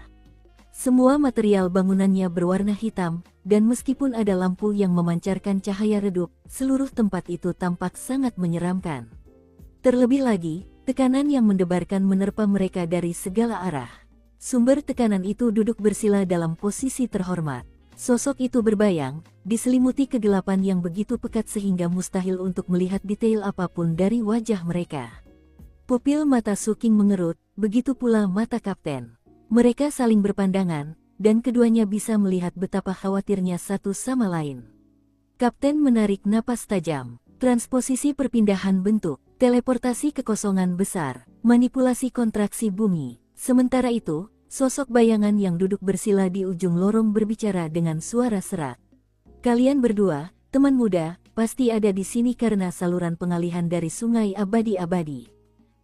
A: Semua material bangunannya berwarna hitam, dan meskipun ada lampu yang memancarkan cahaya redup, seluruh tempat itu tampak sangat menyeramkan. Terlebih lagi, tekanan yang mendebarkan menerpa mereka dari segala arah. Sumber tekanan itu duduk bersila dalam posisi terhormat. Sosok itu berbayang, diselimuti kegelapan yang begitu pekat sehingga mustahil untuk melihat detail apapun dari wajah mereka. Pupil mata Su King mengerut, begitu pula mata kapten. Mereka saling berpandangan, dan keduanya bisa melihat betapa khawatirnya satu sama lain. Kapten menarik napas tajam. Transposisi perpindahan bentuk, teleportasi kekosongan besar, manipulasi kontraksi bumi. Sementara itu, sosok bayangan yang duduk bersila di ujung lorong berbicara dengan suara serak. Kalian berdua, teman muda, pasti ada di sini karena saluran pengalihan dari sungai abadi-abadi.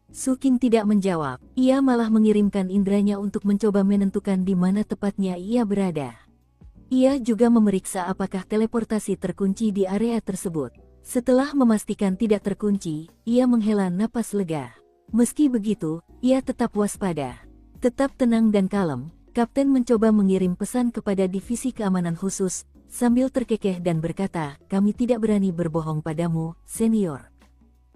A: Suking tidak menjawab, ia malah mengirimkan indranya untuk mencoba menentukan di mana tepatnya ia berada. Ia juga memeriksa apakah teleportasi terkunci di area tersebut. Setelah memastikan tidak terkunci, ia menghela napas lega. Meski begitu, ia tetap waspada. Tetap tenang dan kalem, Kapten mencoba mengirim pesan kepada divisi keamanan khusus, sambil terkekeh dan berkata, "Kami tidak berani berbohong padamu, senior.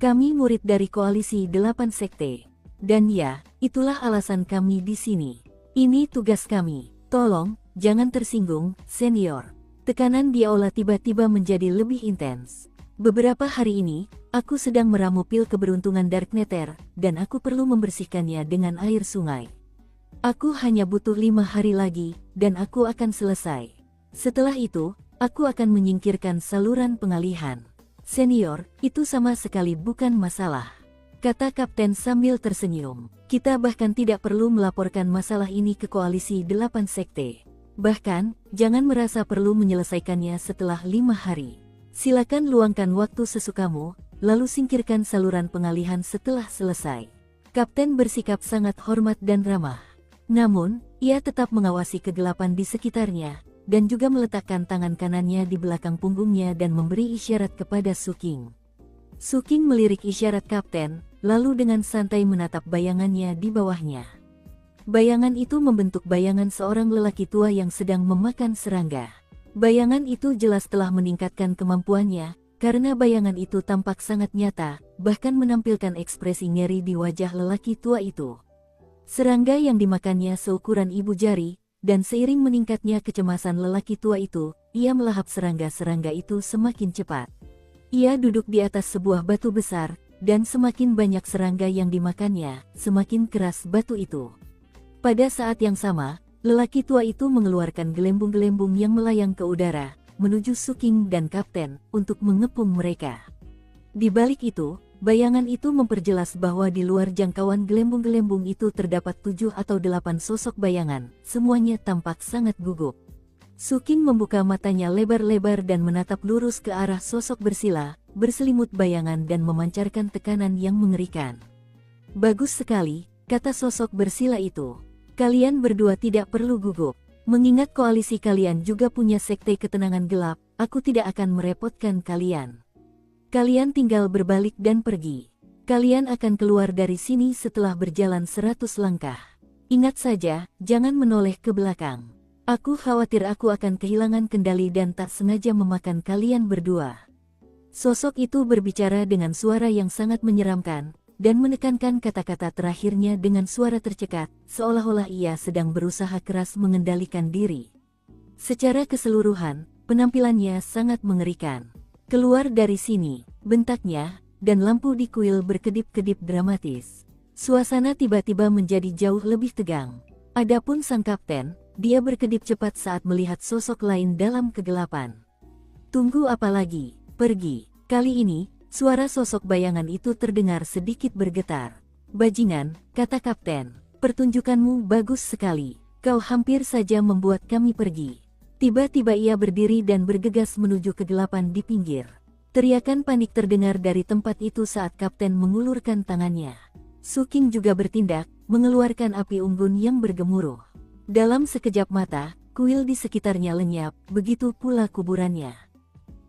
A: Kami murid dari koalisi 8 sekte. Dan ya, itulah alasan kami di sini. Ini tugas kami. Tolong, jangan tersinggung, senior." Tekanan di aula tiba-tiba menjadi lebih intens. "Beberapa hari ini, aku sedang meramu pil keberuntungan Dark Nether, dan aku perlu membersihkannya dengan air sungai. Aku hanya butuh 5 hari lagi, dan aku akan selesai. Setelah itu, aku akan menyingkirkan saluran pengalihan. Senior, itu sama sekali bukan masalah," kata Kapten sambil tersenyum. "Kita bahkan tidak perlu melaporkan masalah ini ke koalisi 8 sekte. Bahkan, jangan merasa perlu menyelesaikannya setelah 5 hari. Silakan luangkan waktu sesukamu, lalu singkirkan saluran pengalihan setelah selesai." Kapten bersikap sangat hormat dan ramah. Namun, ia tetap mengawasi kegelapan di sekitarnya, dan juga meletakkan tangan kanannya di belakang punggungnya dan memberi isyarat kepada Suking. Suking melirik isyarat Kapten, lalu dengan santai menatap bayangannya di bawahnya. Bayangan itu membentuk bayangan seorang lelaki tua yang sedang memakan serangga. Bayangan itu jelas telah meningkatkan kemampuannya, karena bayangan itu tampak sangat nyata, bahkan menampilkan ekspresi ngeri di wajah lelaki tua itu. Serangga yang dimakannya seukuran ibu jari, dan seiring meningkatnya kecemasan lelaki tua itu, ia melahap serangga-serangga itu semakin cepat. Ia duduk di atas sebuah batu besar, dan semakin banyak serangga yang dimakannya, semakin keras batu itu. Pada saat yang sama, lelaki tua itu mengeluarkan gelembung-gelembung yang melayang ke udara, menuju Suking dan Kapten, untuk mengepung mereka. Di balik itu, bayangan itu memperjelas bahwa di luar jangkauan gelembung-gelembung itu terdapat 7 atau 8 sosok bayangan, semuanya tampak sangat gugup. Suking membuka matanya lebar-lebar dan menatap lurus ke arah sosok bersila, berselimut bayangan dan memancarkan tekanan yang mengerikan. "Bagus sekali," kata sosok bersila itu. "Kalian berdua tidak perlu gugup. Mengingat koalisi kalian juga punya sekte ketenangan gelap, aku tidak akan merepotkan kalian. Kalian tinggal berbalik dan pergi. Kalian akan keluar dari sini setelah berjalan 100 langkah. Ingat saja, jangan menoleh ke belakang. Aku khawatir aku akan kehilangan kendali dan tak sengaja memakan kalian berdua." Sosok itu berbicara dengan suara yang sangat menyeramkan, dan menekankan kata-kata terakhirnya dengan suara tercekat, seolah-olah ia sedang berusaha keras mengendalikan diri. Secara keseluruhan, penampilannya sangat mengerikan. "Keluar dari sini," bentaknya, dan lampu di kuil berkedip-kedip dramatis. Suasana tiba-tiba menjadi jauh lebih tegang. Adapun sang kapten, dia berkedip cepat saat melihat sosok lain dalam kegelapan. "Tunggu apa lagi? Pergi." Kali ini, suara sosok bayangan itu terdengar sedikit bergetar. "Bajingan," kata kapten, "pertunjukanmu bagus sekali. Kau hampir saja membuat kami pergi." Tiba-tiba ia berdiri dan bergegas menuju kegelapan di pinggir. Teriakan panik terdengar dari tempat itu saat kapten mengulurkan tangannya. Suking juga bertindak, mengeluarkan api unggun yang bergemuruh. Dalam sekejap mata, kuil di sekitarnya lenyap, begitu pula kuburannya.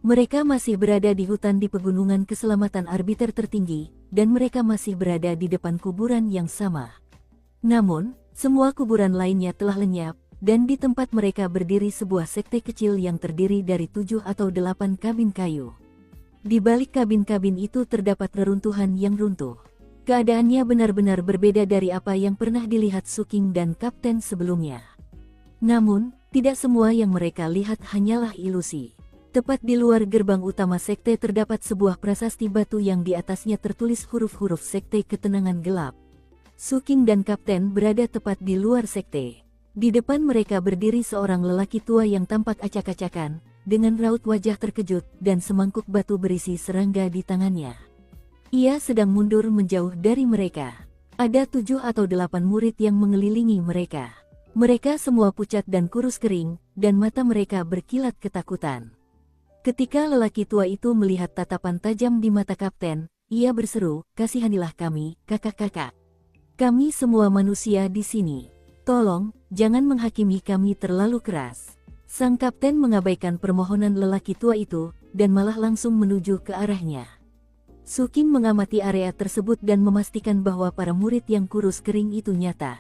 A: Mereka masih berada di hutan di pegunungan keselamatan arbiter tertinggi, dan mereka masih berada di depan kuburan yang sama. Namun, semua kuburan lainnya telah lenyap, dan di tempat mereka berdiri sebuah sekte kecil yang terdiri dari 7 atau 8 kabin kayu. Di balik kabin-kabin itu terdapat reruntuhan yang runtuh. Keadaannya benar-benar berbeda dari apa yang pernah dilihat Suking dan kapten sebelumnya. Namun, tidak semua yang mereka lihat hanyalah ilusi. Tepat di luar gerbang utama sekte terdapat sebuah prasasti batu yang di atasnya tertulis huruf-huruf sekte ketenangan gelap. Suking dan kapten berada tepat di luar sekte. Di depan mereka berdiri seorang lelaki tua yang tampak acak-acakan, dengan raut wajah terkejut dan semangkuk batu berisi serangga di tangannya. Ia sedang mundur menjauh dari mereka. Ada 7 atau 8 murid yang mengelilingi mereka. Mereka semua pucat dan kurus kering, dan mata mereka berkilat ketakutan. Ketika lelaki tua itu melihat tatapan tajam di mata kapten, ia berseru, "Kasihanilah kami, kakak-kakak. Kami semua manusia di sini. Tolong, jangan menghakimi kami terlalu keras." Sang kapten mengabaikan permohonan lelaki tua itu, dan malah langsung menuju ke arahnya. Sukin mengamati area tersebut dan memastikan bahwa para murid yang kurus kering itu nyata.